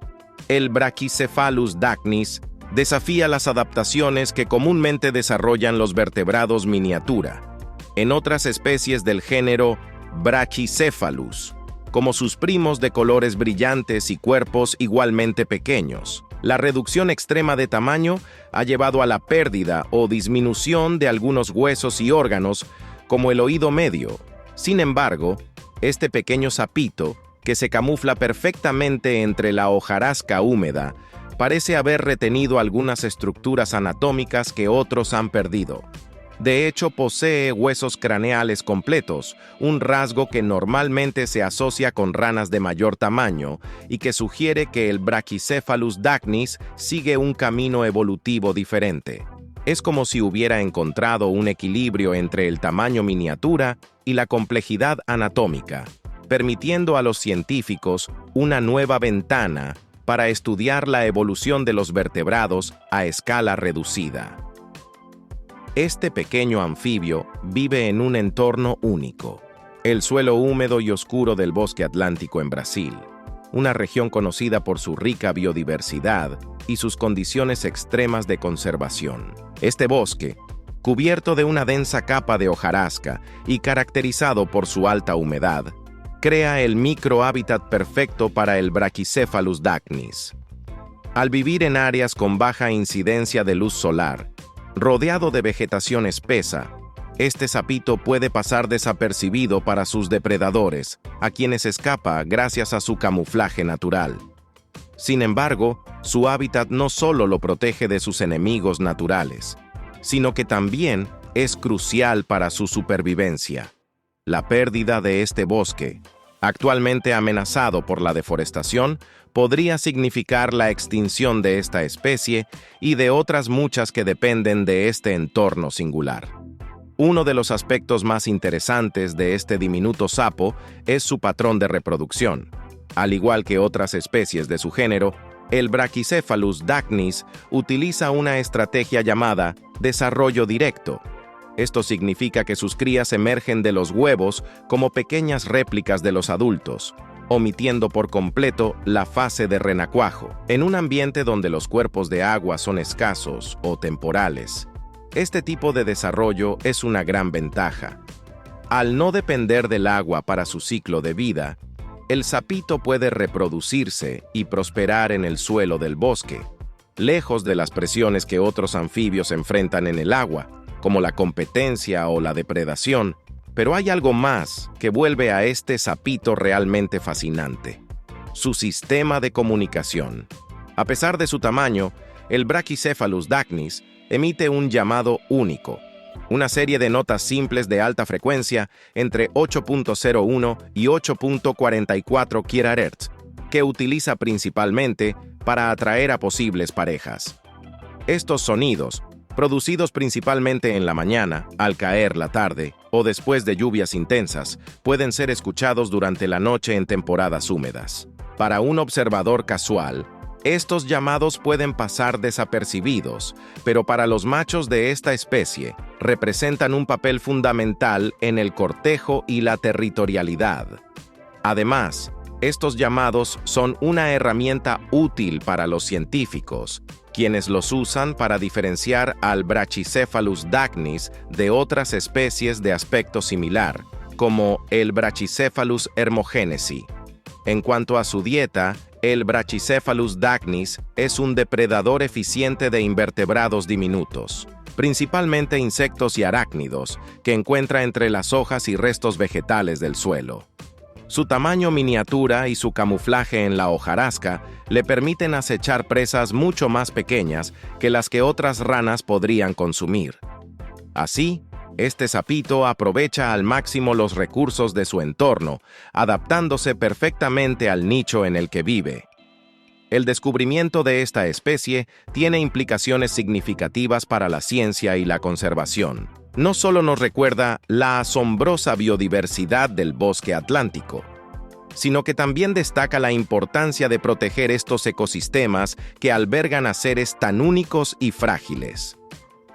El Brachycephalus dacnys desafía las adaptaciones que comúnmente desarrollan los vertebrados miniatura, en otras especies del género Brachycephalus, como sus primos de colores brillantes y cuerpos igualmente pequeños. La reducción extrema de tamaño ha llevado a la pérdida o disminución de algunos huesos y órganos, como el oído medio. Sin embargo, este pequeño sapito, que se camufla perfectamente entre la hojarasca húmeda, parece haber retenido algunas estructuras anatómicas que otros han perdido. De hecho, posee huesos craneales completos, un rasgo que normalmente se asocia con ranas de mayor tamaño y que sugiere que el Brachycephalus dacnys sigue un camino evolutivo diferente. Es como si hubiera encontrado un equilibrio entre el tamaño miniatura y la complejidad anatómica, permitiendo a los científicos una nueva ventana para estudiar la evolución de los vertebrados a escala reducida. Este pequeño anfibio vive en un entorno único, el suelo húmedo y oscuro del bosque atlántico en Brasil, una región conocida por su rica biodiversidad y sus condiciones extremas de conservación. Este bosque, cubierto de una densa capa de hojarasca y caracterizado por su alta humedad, crea el microhábitat perfecto para el Brachycephalus dacnys. Al vivir en áreas con baja incidencia de luz solar, rodeado de vegetación espesa, este sapito puede pasar desapercibido para sus depredadores, a quienes escapa gracias a su camuflaje natural. Sin embargo, su hábitat no solo lo protege de sus enemigos naturales, sino que también es crucial para su supervivencia. La pérdida de este bosque, actualmente amenazado por la deforestación, podría significar la extinción de esta especie y de otras muchas que dependen de este entorno singular. Uno de los aspectos más interesantes de este diminuto sapo es su patrón de reproducción. Al igual que otras especies de su género, el Brachycephalus dacnys utiliza una estrategia llamada desarrollo directo. Esto significa que sus crías emergen de los huevos como pequeñas réplicas de los adultos, omitiendo por completo la fase de renacuajo. En un ambiente donde los cuerpos de agua son escasos o temporales, este tipo de desarrollo es una gran ventaja. Al no depender del agua para su ciclo de vida, el sapito puede reproducirse y prosperar en el suelo del bosque, lejos de las presiones que otros anfibios enfrentan en el agua, como la competencia o la depredación. Pero hay algo más que vuelve a este sapito realmente fascinante: su sistema de comunicación. A pesar de su tamaño, el Brachycephalus dacnys emite un llamado único, una serie de notas simples de alta frecuencia entre 8.01 y 8.44 kHz, que utiliza principalmente para atraer a posibles parejas. Estos sonidos, producidos principalmente en la mañana, al caer la tarde o después de lluvias intensas, pueden ser escuchados durante la noche en temporadas húmedas. Para un observador casual, estos llamados pueden pasar desapercibidos, pero para los machos de esta especie, representan un papel fundamental en el cortejo y la territorialidad. Además, Estos llamados son una herramienta útil para los científicos, quienes los usan para diferenciar al Brachycephalus dagnis de otras especies de aspecto similar, como el Brachycephalus hermogenesi. En cuanto a su dieta, el Brachycephalus dagnis es un depredador eficiente de invertebrados diminutos, principalmente insectos y arácnidos, que encuentra entre las hojas y restos vegetales del suelo. Su tamaño miniatura y su camuflaje en la hojarasca le permiten acechar presas mucho más pequeñas que las que otras ranas podrían consumir. Así, este sapito aprovecha al máximo los recursos de su entorno, adaptándose perfectamente al nicho en el que vive. El descubrimiento de esta especie tiene implicaciones significativas para la ciencia y la conservación. No solo nos recuerda la asombrosa biodiversidad del bosque atlántico, sino que también destaca la importancia de proteger estos ecosistemas que albergan a seres tan únicos y frágiles.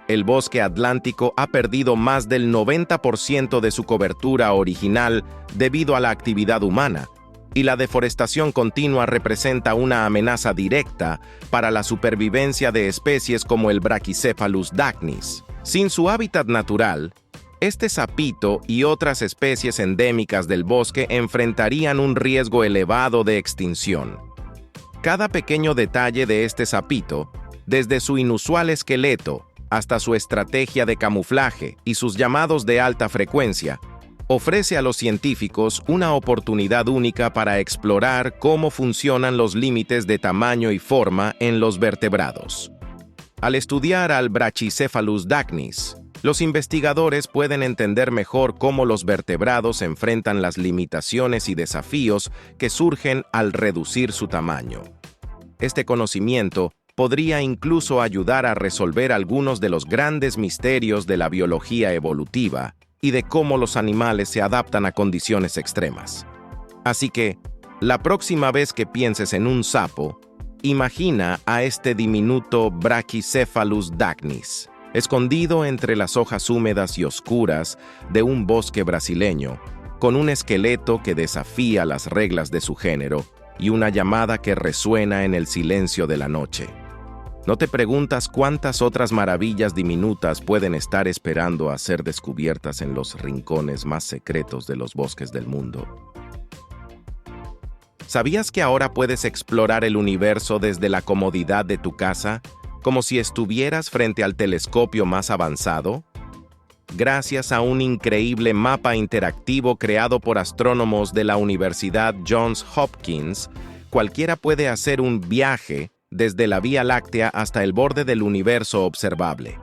El bosque atlántico ha perdido más del 90% de su cobertura original debido a la actividad humana, y la deforestación continua representa una amenaza directa para la supervivencia de especies como el Brachycephalus dagnis. Sin su hábitat natural, este sapito y otras especies endémicas del bosque enfrentarían un riesgo elevado de extinción. Cada pequeño detalle de este sapito, desde su inusual esqueleto hasta su estrategia de camuflaje y sus llamados de alta frecuencia, ofrece a los científicos una oportunidad única para explorar cómo funcionan los límites de tamaño y forma en los vertebrados. Al estudiar al Brachycephalus dagnis, los investigadores pueden entender mejor cómo los vertebrados enfrentan las limitaciones y desafíos que surgen al reducir su tamaño. Este conocimiento podría incluso ayudar a resolver algunos de los grandes misterios de la biología evolutiva y de cómo los animales se adaptan a condiciones extremas. Así que, la próxima vez que pienses en un sapo, imagina a este diminuto Brachycephalus dagnis, escondido entre las hojas húmedas y oscuras de un bosque brasileño, con un esqueleto que desafía las reglas de su género y una llamada que resuena en el silencio de la noche. ¿No te preguntas cuántas otras maravillas diminutas pueden estar esperando a ser descubiertas en los rincones más secretos de los bosques del mundo? ¿Sabías que ahora puedes explorar el universo desde la comodidad de tu casa, como si estuvieras frente al telescopio más avanzado? Gracias a un increíble mapa interactivo creado por astrónomos de la Universidad Johns Hopkins, cualquiera puede hacer un viaje desde la Vía Láctea hasta el borde del universo observable.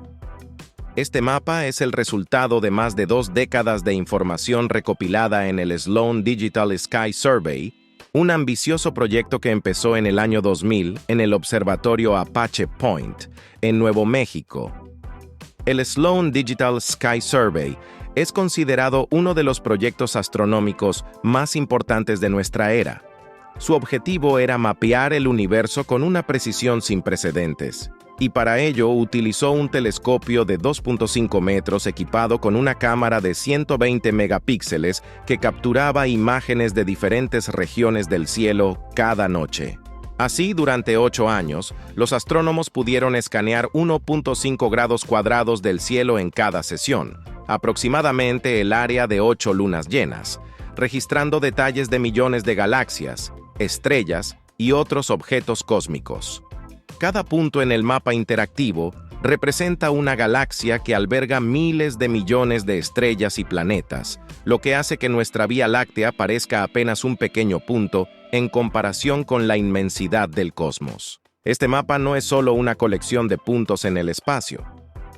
Este mapa es el resultado de más de 2 décadas de información recopilada en el Sloan Digital Sky Survey, un ambicioso proyecto que empezó en el año 2000 en el observatorio Apache Point, en Nuevo México. El Sloan Digital Sky Survey es considerado uno de los proyectos astronómicos más importantes de nuestra era. Su objetivo era mapear el universo con una precisión sin precedentes, y para ello utilizó un telescopio de 2.5 metros equipado con una cámara de 120 megapíxeles que capturaba imágenes de diferentes regiones del cielo cada noche. Así, durante 8 años, los astrónomos pudieron escanear 1.5 grados cuadrados del cielo en cada sesión, aproximadamente el área de 8 lunas llenas, registrando detalles de millones de galaxias, estrellas y otros objetos cósmicos. Cada punto en el mapa interactivo representa una galaxia que alberga miles de millones de estrellas y planetas, lo que hace que nuestra Vía Láctea parezca apenas un pequeño punto en comparación con la inmensidad del cosmos. Este mapa no es solo una colección de puntos en el espacio.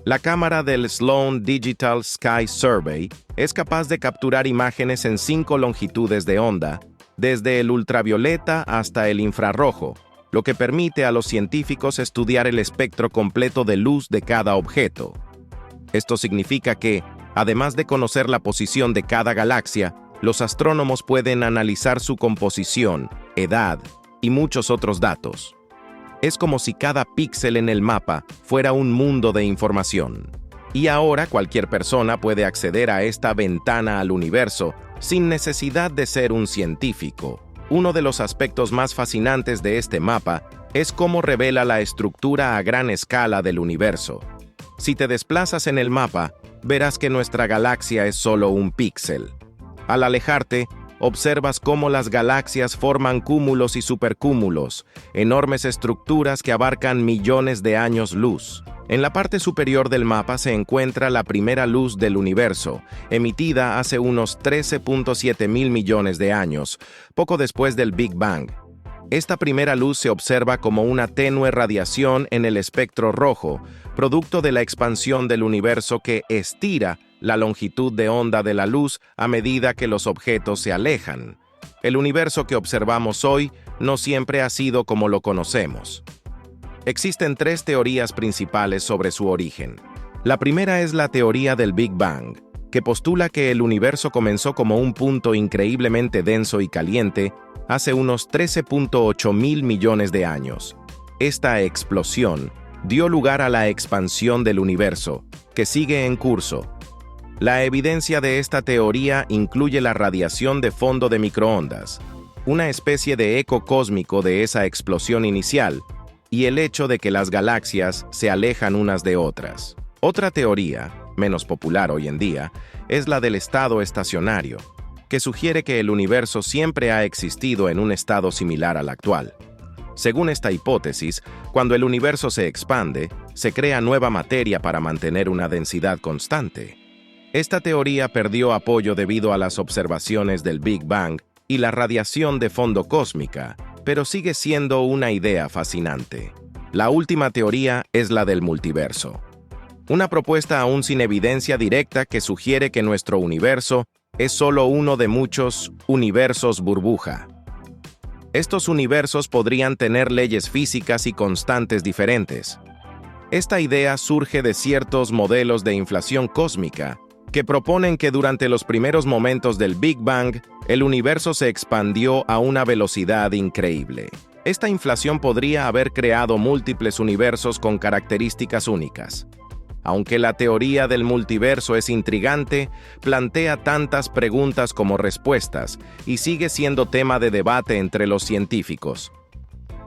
La cámara del Sloan Digital Sky Survey es capaz de capturar imágenes en 5 longitudes de onda, desde el ultravioleta hasta el infrarrojo, lo que permite a los científicos estudiar el espectro completo de luz de cada objeto. Esto significa que, además de conocer la posición de cada galaxia, los astrónomos pueden analizar su composición, edad y muchos otros datos. Es como si cada píxel en el mapa fuera un mundo de información. Y ahora cualquier persona puede acceder a esta ventana al universo sin necesidad de ser un científico. Uno de los aspectos más fascinantes de este mapa es cómo revela la estructura a gran escala del universo. Si te desplazas en el mapa, verás que nuestra galaxia es solo un píxel. Al alejarte, observas cómo las galaxias forman cúmulos y supercúmulos, enormes estructuras que abarcan millones de años luz. En la parte superior del mapa se encuentra la primera luz del universo, emitida hace unos 13.7 mil millones de años, poco después del Big Bang. Esta primera luz se observa como una tenue radiación en el espectro rojo, producto de la expansión del universo que estira la longitud de onda de la luz a medida que los objetos se alejan. El universo que observamos hoy no siempre ha sido como lo conocemos. Existen tres teorías principales sobre su origen. La primera es la teoría del Big Bang, que postula que el universo comenzó como un punto increíblemente denso y caliente hace unos 13.8 mil millones de años. Esta explosión dio lugar a la expansión del universo, que sigue en curso. La evidencia de esta teoría incluye la radiación de fondo de microondas, una especie de eco cósmico de esa explosión inicial, y el hecho de que las galaxias se alejan unas de otras. Otra teoría, menos popular hoy en día, es la del estado estacionario, que sugiere que el universo siempre ha existido en un estado similar al actual. Según esta hipótesis, cuando el universo se expande, se crea nueva materia para mantener una densidad constante. Esta teoría perdió apoyo debido a las observaciones del Big Bang y la radiación de fondo cósmica, pero sigue siendo una idea fascinante. La última teoría es la del multiverso. Una propuesta aún sin evidencia directa que sugiere que nuestro universo es solo uno de muchos universos burbuja. Estos universos podrían tener leyes físicas y constantes diferentes. Esta idea surge de ciertos modelos de inflación cósmica que proponen que durante los primeros momentos del Big Bang, el universo se expandió a una velocidad increíble. Esta inflación podría haber creado múltiples universos con características únicas. Aunque la teoría del multiverso es intrigante, plantea tantas preguntas como respuestas y sigue siendo tema de debate entre los científicos.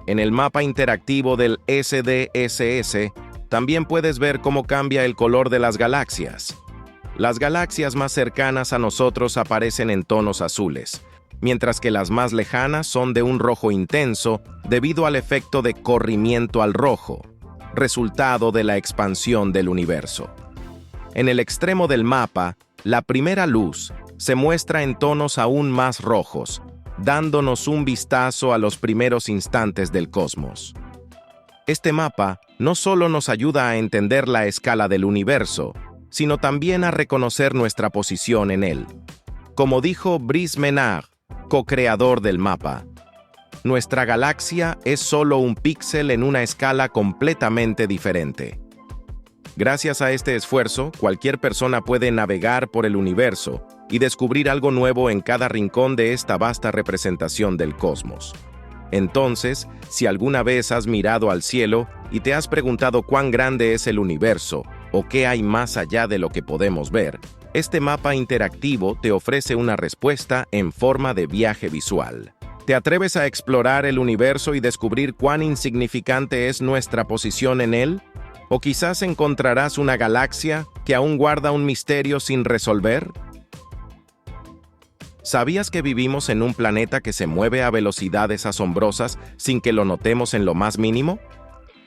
En el mapa interactivo del SDSS, también puedes ver cómo cambia el color de las galaxias. Las galaxias más cercanas a nosotros aparecen en tonos azules, mientras que las más lejanas son de un rojo intenso debido al efecto de corrimiento al rojo, resultado de la expansión del universo. En el extremo del mapa, la primera luz se muestra en tonos aún más rojos, dándonos un vistazo a los primeros instantes del cosmos. Este mapa no solo nos ayuda a entender la escala del universo, sino también a reconocer nuestra posición en él. Como dijo Brice Ménard, co-creador del mapa, nuestra galaxia es solo un píxel en una escala completamente diferente. Gracias a este esfuerzo, cualquier persona puede navegar por el universo y descubrir algo nuevo en cada rincón de esta vasta representación del cosmos. Entonces, si alguna vez has mirado al cielo y te has preguntado cuán grande es el universo o qué hay más allá de lo que podemos ver, este mapa interactivo te ofrece una respuesta en forma de viaje visual. ¿Te atreves a explorar el universo y descubrir cuán insignificante es nuestra posición en él? ¿O quizás encontrarás una galaxia que aún guarda un misterio sin resolver? ¿Sabías que vivimos en un planeta que se mueve a velocidades asombrosas sin que lo notemos en lo más mínimo?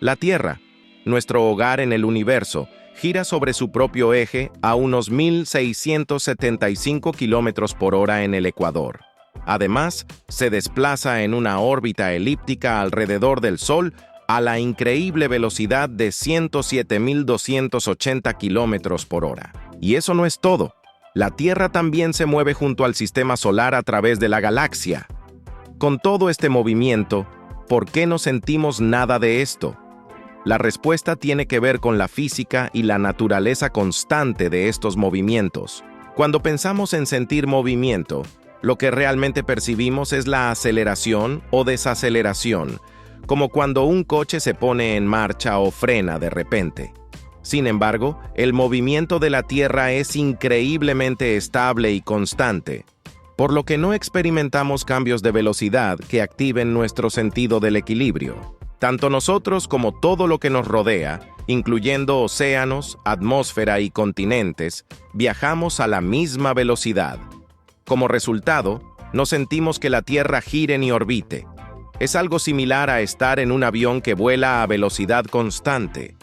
La Tierra, nuestro hogar en el universo, gira sobre su propio eje a unos 1.675 kilómetros por hora en el ecuador. Además, se desplaza en una órbita elíptica alrededor del Sol a la increíble velocidad de 107.280 kilómetros por hora. Y eso no es todo. La Tierra también se mueve junto al sistema solar a través de la galaxia. Con todo este movimiento, ¿por qué no sentimos nada de esto? La respuesta tiene que ver con la física y la naturaleza constante de estos movimientos. Cuando pensamos en sentir movimiento, lo que realmente percibimos es la aceleración o desaceleración, como cuando un coche se pone en marcha o frena de repente. Sin embargo, el movimiento de la Tierra es increíblemente estable y constante. por lo que no experimentamos cambios de velocidad que activen nuestro sentido del equilibrio. Tanto nosotros como todo lo que nos rodea, incluyendo océanos, atmósfera y continentes, viajamos a la misma velocidad. Como resultado, no sentimos que la Tierra gire ni orbite. Es algo similar a estar en un avión que vuela a velocidad constante.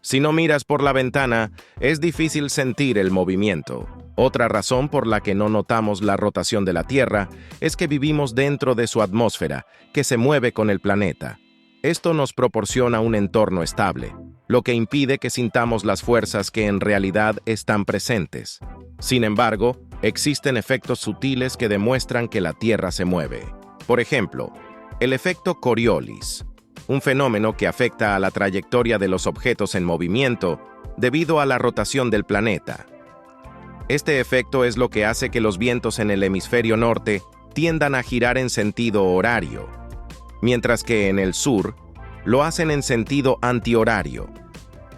Si no miras por la ventana, es difícil sentir el movimiento. Otra razón por la que no notamos la rotación de la Tierra es que vivimos dentro de su atmósfera, que se mueve con el planeta. Esto nos proporciona un entorno estable, lo que impide que sintamos las fuerzas que en realidad están presentes. Sin embargo, existen efectos sutiles que demuestran que la Tierra se mueve. Por ejemplo, el efecto Coriolis, un fenómeno que afecta a la trayectoria de los objetos en movimiento debido a la rotación del planeta. Este efecto es lo que hace que los vientos en el hemisferio norte tiendan a girar en sentido horario, mientras que en el sur lo hacen en sentido antihorario.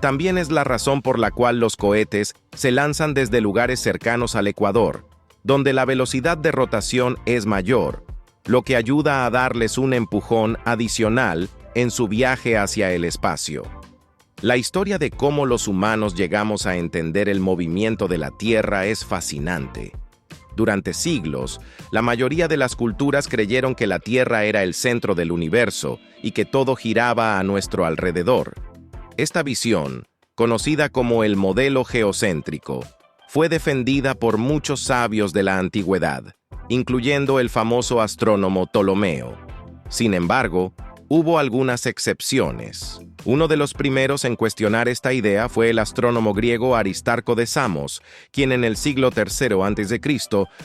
También es la razón por la cual los cohetes se lanzan desde lugares cercanos al ecuador, donde la velocidad de rotación es mayor, lo que ayuda a darles un empujón adicional en su viaje hacia el espacio. La historia de cómo los humanos llegamos a entender el movimiento de la Tierra es fascinante. Durante siglos, la mayoría de las culturas creyeron que la Tierra era el centro del universo y que todo giraba a nuestro alrededor. Esta visión, conocida como el modelo geocéntrico, fue defendida por muchos sabios de la antigüedad, incluyendo el famoso astrónomo Ptolomeo. Sin embargo, hubo algunas excepciones. Uno de los primeros en cuestionar esta idea fue el astrónomo griego Aristarco de Samos, quien en el siglo III a.C.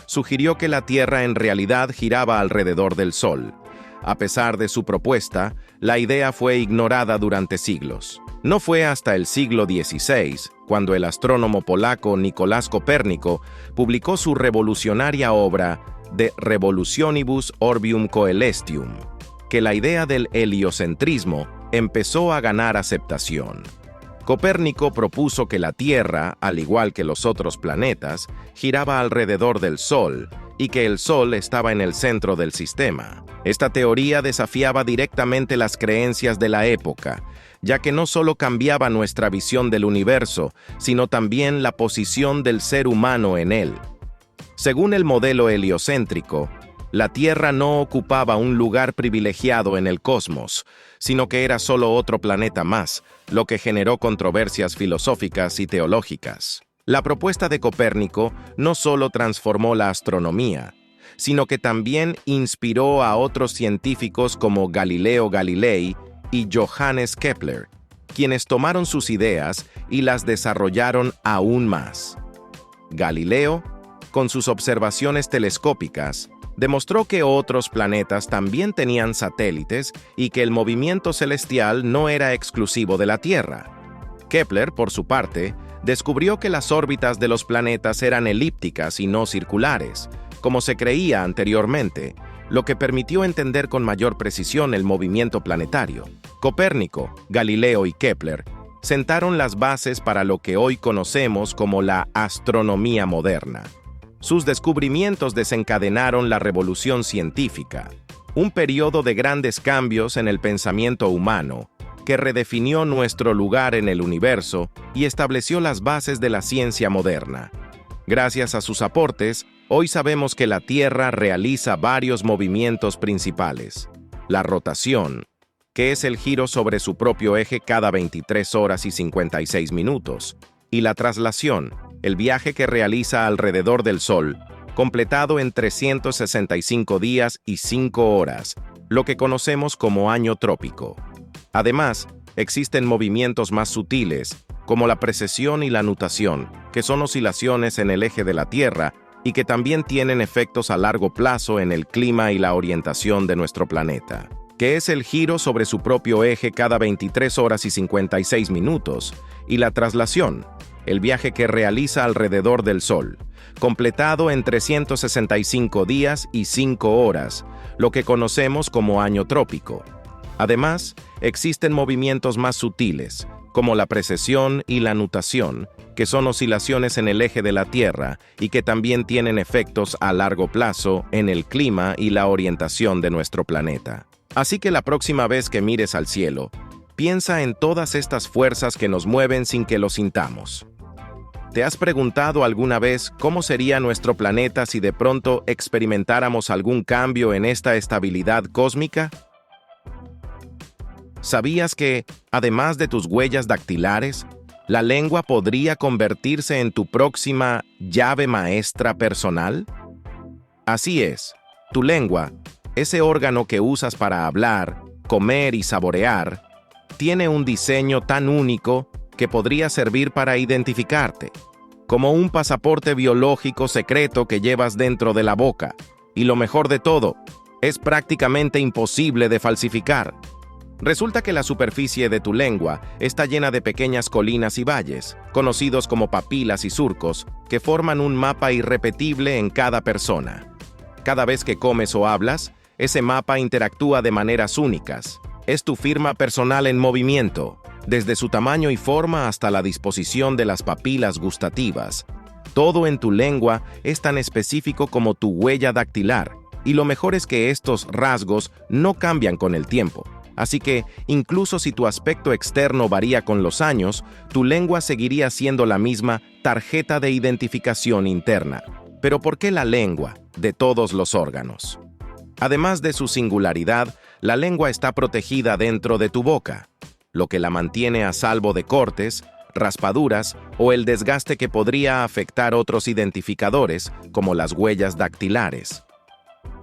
sugirió que la Tierra en realidad giraba alrededor del Sol. A pesar de su propuesta, la idea fue ignorada durante siglos. No fue hasta el siglo XVI, cuando el astrónomo polaco Nicolás Copérnico publicó su revolucionaria obra De Revolutionibus Orbium Coelestium, que la idea del heliocentrismo empezó a ganar aceptación. Copérnico propuso que la Tierra, al igual que los otros planetas, giraba alrededor del Sol y que el Sol estaba en el centro del sistema. Esta teoría desafiaba directamente las creencias de la época, ya que no solo cambiaba nuestra visión del universo, sino también la posición del ser humano en él. Según el modelo heliocéntrico, la Tierra no ocupaba un lugar privilegiado en el cosmos, sino que era solo otro planeta más, lo que generó controversias filosóficas y teológicas. La propuesta de Copérnico no solo transformó la astronomía, sino que también inspiró a otros científicos como Galileo Galilei y Johannes Kepler, quienes tomaron sus ideas y las desarrollaron aún más. Galileo, con sus observaciones telescópicas, demostró que otros planetas también tenían satélites y que el movimiento celestial no era exclusivo de la Tierra. Kepler, por su parte, descubrió que las órbitas de los planetas eran elípticas y no circulares, como se creía anteriormente, lo que permitió entender con mayor precisión el movimiento planetario. Copérnico, Galileo y Kepler sentaron las bases para lo que hoy conocemos como la astronomía moderna. Sus descubrimientos desencadenaron la revolución científica, un periodo de grandes cambios en el pensamiento humano, que redefinió nuestro lugar en el universo y estableció las bases de la ciencia moderna. Gracias a sus aportes, hoy sabemos que la Tierra realiza varios movimientos principales. La rotación, que es el giro sobre su propio eje cada 23 horas y 56 minutos, y la traslación, el viaje que realiza alrededor del Sol, completado en 365 días y 5 horas, lo que conocemos como año trópico. Además, existen movimientos más sutiles, como la precesión y la nutación, que son oscilaciones en el eje de la Tierra y que también tienen efectos a largo plazo en el clima y la orientación de nuestro planeta, que es el giro sobre su propio eje cada 23 horas y 56 minutos, y la traslación, el viaje que realiza alrededor del Sol, completado en 365 días y 5 horas, lo que conocemos como año trópico. Además, existen movimientos más sutiles, como la precesión y la nutación, que son oscilaciones en el eje de la Tierra y que también tienen efectos a largo plazo en el clima y la orientación de nuestro planeta. Así que la próxima vez que mires al cielo, piensa en todas estas fuerzas que nos mueven sin que lo sintamos. ¿Te has preguntado alguna vez cómo sería nuestro planeta si de pronto experimentáramos algún cambio en esta estabilidad cósmica? ¿Sabías que, además de tus huellas dactilares, la lengua podría convertirse en tu próxima llave maestra personal? Así es, tu lengua, ese órgano que usas para hablar, comer y saborear, tiene un diseño tan único que podría servir para identificarte, como un pasaporte biológico secreto que llevas dentro de la boca. Y lo mejor de todo, es prácticamente imposible de falsificar. Resulta que la superficie de tu lengua está llena de pequeñas colinas y valles, conocidos como papilas y surcos, que forman un mapa irrepetible en cada persona. Cada vez que comes o hablas, ese mapa interactúa de maneras únicas. Es tu firma personal en movimiento, desde su tamaño y forma hasta la disposición de las papilas gustativas. Todo en tu lengua es tan específico como tu huella dactilar, y lo mejor es que estos rasgos no cambian con el tiempo. Así que, incluso si tu aspecto externo varía con los años, tu lengua seguiría siendo la misma tarjeta de identificación interna. Pero ¿por qué la lengua, de todos los órganos? Además de su singularidad, la lengua está protegida dentro de tu boca, lo que la mantiene a salvo de cortes, raspaduras o el desgaste que podría afectar otros identificadores, como las huellas dactilares.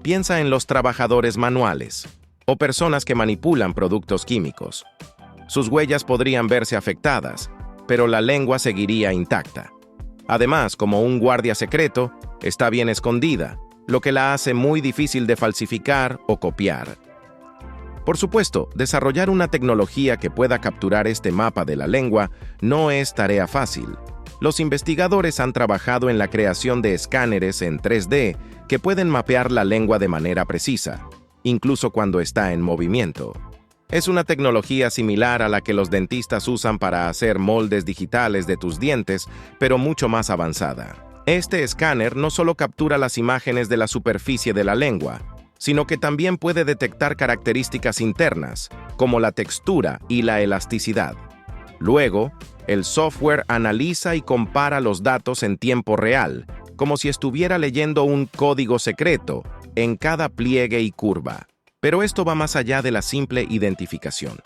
Piensa en los trabajadores manuales o personas que manipulan productos químicos. Sus huellas podrían verse afectadas, pero la lengua seguiría intacta. Además, como un guardia secreto, está bien escondida, lo que la hace muy difícil de falsificar o copiar. Por supuesto, desarrollar una tecnología que pueda capturar este mapa de la lengua no es tarea fácil. Los investigadores han trabajado en la creación de escáneres en 3D que pueden mapear la lengua de manera precisa, incluso cuando está en movimiento. Es una tecnología similar a la que los dentistas usan para hacer moldes digitales de tus dientes, pero mucho más avanzada. Este escáner no solo captura las imágenes de la superficie de la lengua, sino que también puede detectar características internas, como la textura y la elasticidad. Luego, el software analiza y compara los datos en tiempo real, como si estuviera leyendo un código secreto en cada pliegue y curva. Pero esto va más allá de la simple identificación.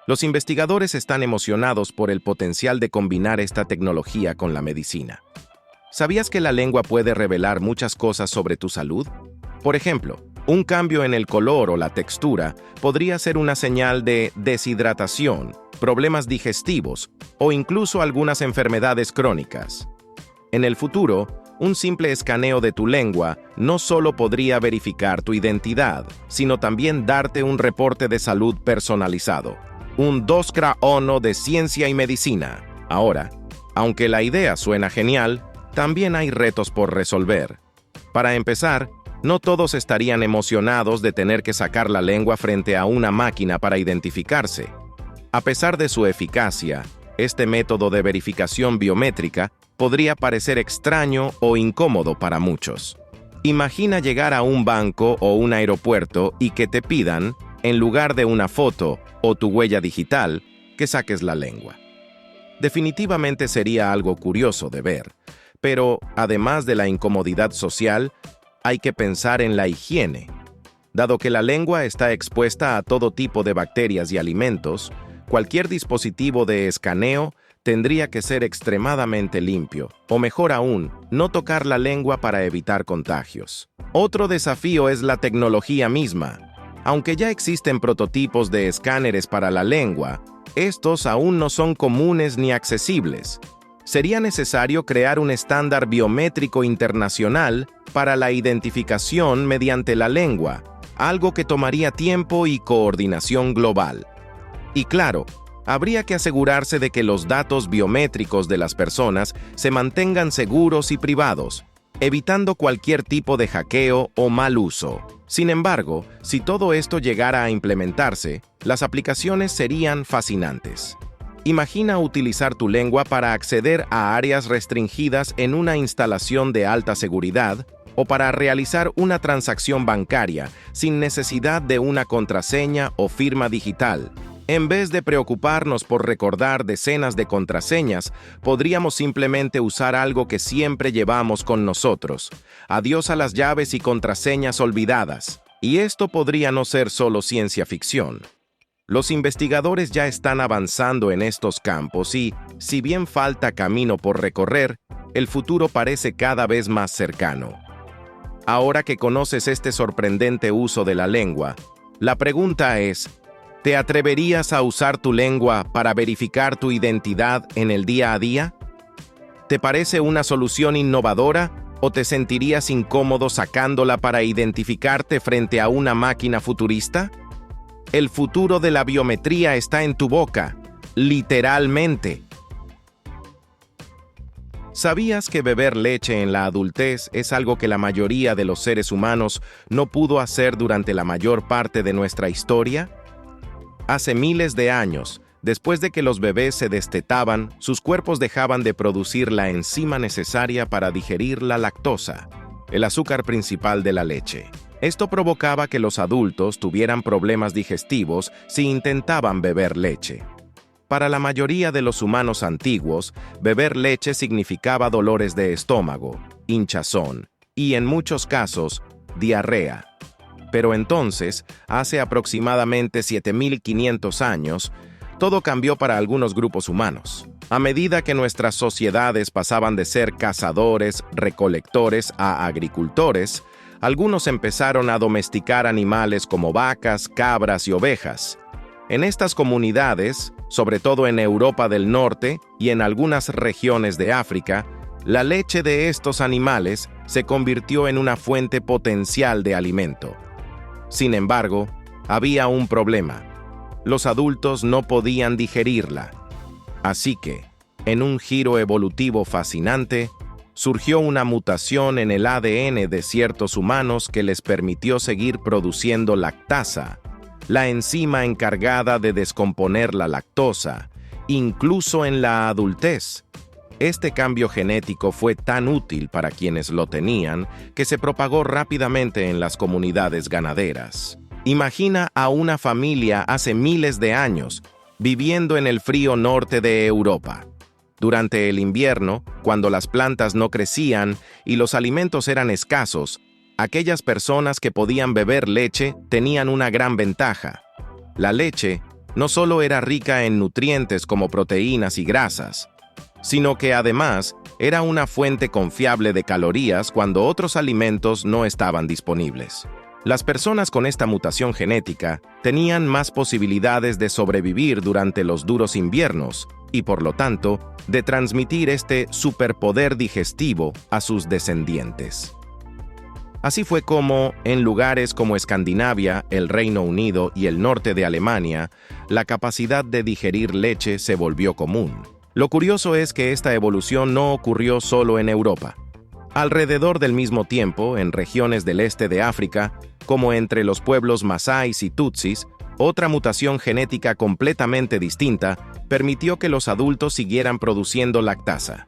Los investigadores están emocionados por el potencial de combinar esta tecnología con la medicina. ¿Sabías que la lengua puede revelar muchas cosas sobre tu salud? Por ejemplo, un cambio en el color o la textura podría ser una señal de deshidratación, problemas digestivos o incluso algunas enfermedades crónicas. En el futuro, un simple escaneo de tu lengua no solo podría verificar tu identidad, sino también darte un reporte de salud personalizado. Un 2x1 de ciencia y medicina. Ahora, aunque la idea suena genial, también hay retos por resolver. Para empezar, no todos estarían emocionados de tener que sacar la lengua frente a una máquina para identificarse. A pesar de su eficacia, este método de verificación biométrica podría parecer extraño o incómodo para muchos. Imagina llegar a un banco o un aeropuerto y que te pidan, en lugar de una foto o tu huella digital, que saques la lengua. Definitivamente sería algo curioso de ver, pero además de la incomodidad social, hay que pensar en la higiene. Dado que la lengua está expuesta a todo tipo de bacterias y alimentos, cualquier dispositivo de escaneo tendría que ser extremadamente limpio, o mejor aún, no tocar la lengua para evitar contagios. Otro desafío es la tecnología misma. Aunque ya existen prototipos de escáneres para la lengua, estos aún no son comunes ni accesibles. Sería necesario crear un estándar biométrico internacional para la identificación mediante la lengua, algo que tomaría tiempo y coordinación global. Y claro, habría que asegurarse de que los datos biométricos de las personas se mantengan seguros y privados, evitando cualquier tipo de hackeo o mal uso. Sin embargo, si todo esto llegara a implementarse, las aplicaciones serían fascinantes. Imagina utilizar tu lengua para acceder a áreas restringidas en una instalación de alta seguridad o para realizar una transacción bancaria sin necesidad de una contraseña o firma digital. En vez de preocuparnos por recordar decenas de contraseñas, podríamos simplemente usar algo que siempre llevamos con nosotros. Adiós a las llaves y contraseñas olvidadas. Y esto podría no ser solo ciencia ficción. Los investigadores ya están avanzando en estos campos y, si bien falta camino por recorrer, el futuro parece cada vez más cercano. Ahora que conoces este sorprendente uso de la lengua, la pregunta es, ¿te atreverías a usar tu lengua para verificar tu identidad en el día a día? ¿Te parece una solución innovadora o te sentirías incómodo sacándola para identificarte frente a una máquina futurista? El futuro de la biometría está en tu boca, literalmente. ¿Sabías que beber leche en la adultez es algo que la mayoría de los seres humanos no pudo hacer durante la mayor parte de nuestra historia? Hace miles de años, después de que los bebés se destetaban, sus cuerpos dejaban de producir la enzima necesaria para digerir la lactosa, el azúcar principal de la leche. Esto provocaba que los adultos tuvieran problemas digestivos si intentaban beber leche. Para la mayoría de los humanos antiguos, beber leche significaba dolores de estómago, hinchazón y, en muchos casos, diarrea. Pero entonces, hace aproximadamente 7.500 años, todo cambió para algunos grupos humanos. A medida que nuestras sociedades pasaban de ser cazadores, recolectores a agricultores, algunos empezaron a domesticar animales como vacas, cabras y ovejas. En estas comunidades, sobre todo en Europa del Norte y en algunas regiones de África, la leche de estos animales se convirtió en una fuente potencial de alimento. Sin embargo, había un problema. Los adultos no podían digerirla. Así que, en un giro evolutivo fascinante, surgió una mutación en el ADN de ciertos humanos que les permitió seguir produciendo lactasa, la enzima encargada de descomponer la lactosa, incluso en la adultez. Este cambio genético fue tan útil para quienes lo tenían que se propagó rápidamente en las comunidades ganaderas. Imagina a una familia hace miles de años, viviendo en el frío norte de Europa. Durante el invierno, cuando las plantas no crecían y los alimentos eran escasos, aquellas personas que podían beber leche tenían una gran ventaja. La leche no solo era rica en nutrientes como proteínas y grasas, sino que además era una fuente confiable de calorías cuando otros alimentos no estaban disponibles. Las personas con esta mutación genética tenían más posibilidades de sobrevivir durante los duros inviernos y, por lo tanto, de transmitir este superpoder digestivo a sus descendientes. Así fue como, en lugares como Escandinavia, el Reino Unido y el norte de Alemania, la capacidad de digerir leche se volvió común. Lo curioso es que esta evolución no ocurrió solo en Europa. Alrededor del mismo tiempo, en regiones del este de África, como entre los pueblos masáis y tutsis, otra mutación genética completamente distinta permitió que los adultos siguieran produciendo lactasa.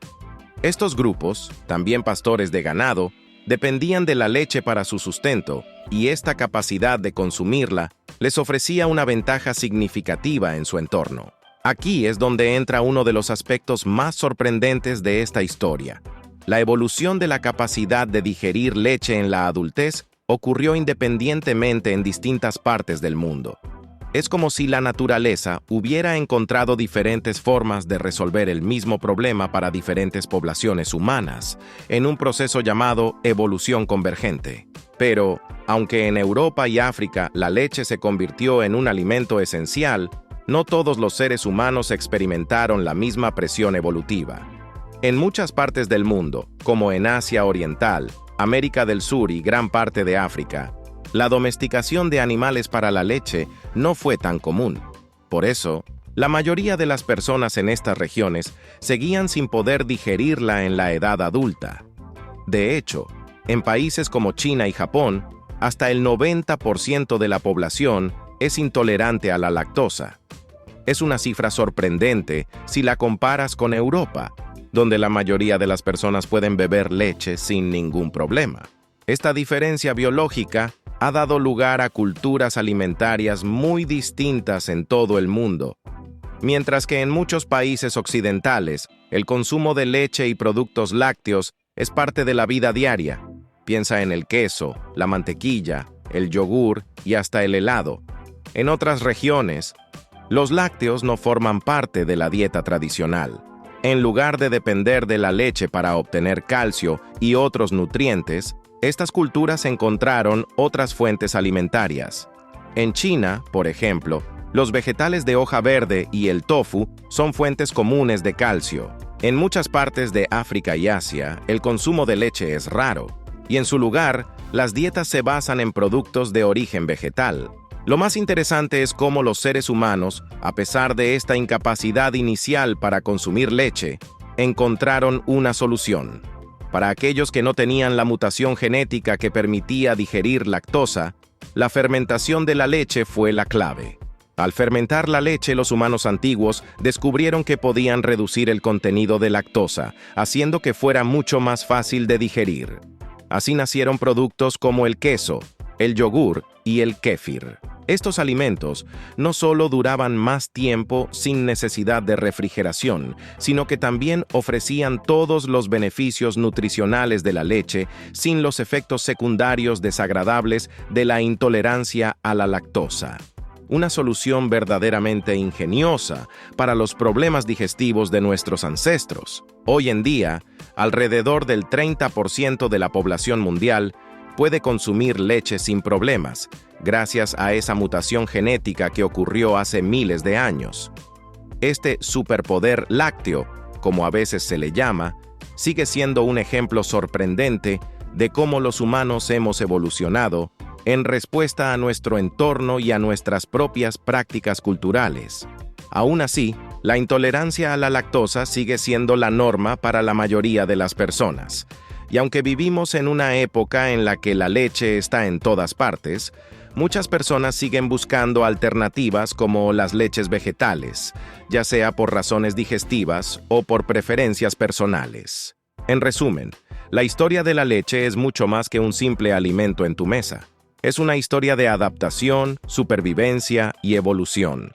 Estos grupos, también pastores de ganado, dependían de la leche para su sustento, y esta capacidad de consumirla les ofrecía una ventaja significativa en su entorno. Aquí es donde entra uno de los aspectos más sorprendentes de esta historia. La evolución de la capacidad de digerir leche en la adultez ocurrió independientemente en distintas partes del mundo. Es como si la naturaleza hubiera encontrado diferentes formas de resolver el mismo problema para diferentes poblaciones humanas, en un proceso llamado evolución convergente. Pero, aunque en Europa y África la leche se convirtió en un alimento esencial, no todos los seres humanos experimentaron la misma presión evolutiva. En muchas partes del mundo, como en Asia Oriental, América del Sur y gran parte de África, la domesticación de animales para la leche no fue tan común. Por eso, la mayoría de las personas en estas regiones seguían sin poder digerirla en la edad adulta. De hecho, en países como China y Japón, hasta el 90% de la población es intolerante a la lactosa. Es una cifra sorprendente si la comparas con Europa, donde la mayoría de las personas pueden beber leche sin ningún problema. Esta diferencia biológica ha dado lugar a culturas alimentarias muy distintas en todo el mundo. Mientras que en muchos países occidentales, el consumo de leche y productos lácteos es parte de la vida diaria. Piensa en el queso, la mantequilla, el yogur y hasta el helado. En otras regiones, los lácteos no forman parte de la dieta tradicional. En lugar de depender de la leche para obtener calcio y otros nutrientes, estas culturas encontraron otras fuentes alimentarias. En China, por ejemplo, los vegetales de hoja verde y el tofu son fuentes comunes de calcio. En muchas partes de África y Asia, el consumo de leche es raro, y en su lugar, las dietas se basan en productos de origen vegetal. Lo más interesante es cómo los seres humanos, a pesar de esta incapacidad inicial para consumir leche, encontraron una solución. Para aquellos que no tenían la mutación genética que permitía digerir lactosa, la fermentación de la leche fue la clave. Al fermentar la leche, los humanos antiguos descubrieron que podían reducir el contenido de lactosa, haciendo que fuera mucho más fácil de digerir. Así nacieron productos como el queso, el yogur y el kéfir. Estos alimentos no solo duraban más tiempo sin necesidad de refrigeración, sino que también ofrecían todos los beneficios nutricionales de la leche sin los efectos secundarios desagradables de la intolerancia a la lactosa. Una solución verdaderamente ingeniosa para los problemas digestivos de nuestros ancestros. Hoy en día, alrededor del 30% de la población mundial puede consumir leche sin problemas, gracias a esa mutación genética que ocurrió hace miles de años. Este superpoder lácteo, como a veces se le llama, sigue siendo un ejemplo sorprendente de cómo los humanos hemos evolucionado en respuesta a nuestro entorno y a nuestras propias prácticas culturales. Aún así, la intolerancia a la lactosa sigue siendo la norma para la mayoría de las personas. Y aunque vivimos en una época en la que la leche está en todas partes, muchas personas siguen buscando alternativas como las leches vegetales, ya sea por razones digestivas o por preferencias personales. En resumen, la historia de la leche es mucho más que un simple alimento en tu mesa. Es una historia de adaptación, supervivencia y evolución.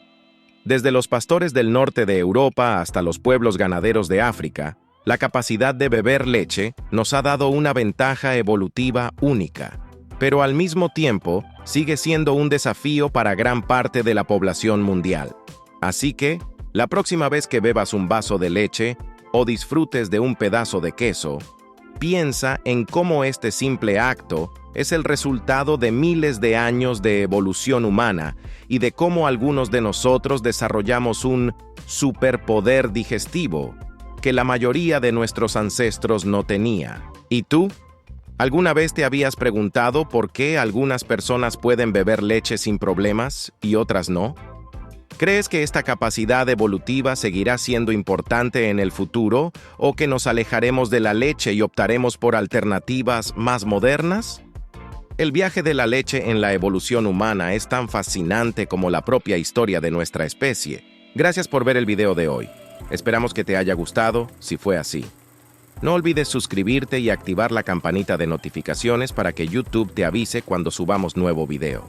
Desde los pastores del norte de Europa hasta los pueblos ganaderos de África, la capacidad de beber leche nos ha dado una ventaja evolutiva única, pero al mismo tiempo sigue siendo un desafío para gran parte de la población mundial. Así que, la próxima vez que bebas un vaso de leche o disfrutes de un pedazo de queso, piensa en cómo este simple acto es el resultado de miles de años de evolución humana y de cómo algunos de nosotros desarrollamos un superpoder digestivo que la mayoría de nuestros ancestros no tenía. ¿Y tú? ¿Alguna vez te habías preguntado por qué algunas personas pueden beber leche sin problemas y otras no? ¿Crees que esta capacidad evolutiva seguirá siendo importante en el futuro o que nos alejaremos de la leche y optaremos por alternativas más modernas? El viaje de la leche en la evolución humana es tan fascinante como la propia historia de nuestra especie. Gracias por ver el video de hoy. Esperamos que te haya gustado, si fue así. No olvides suscribirte y activar la campanita de notificaciones para que YouTube te avise cuando subamos nuevo video.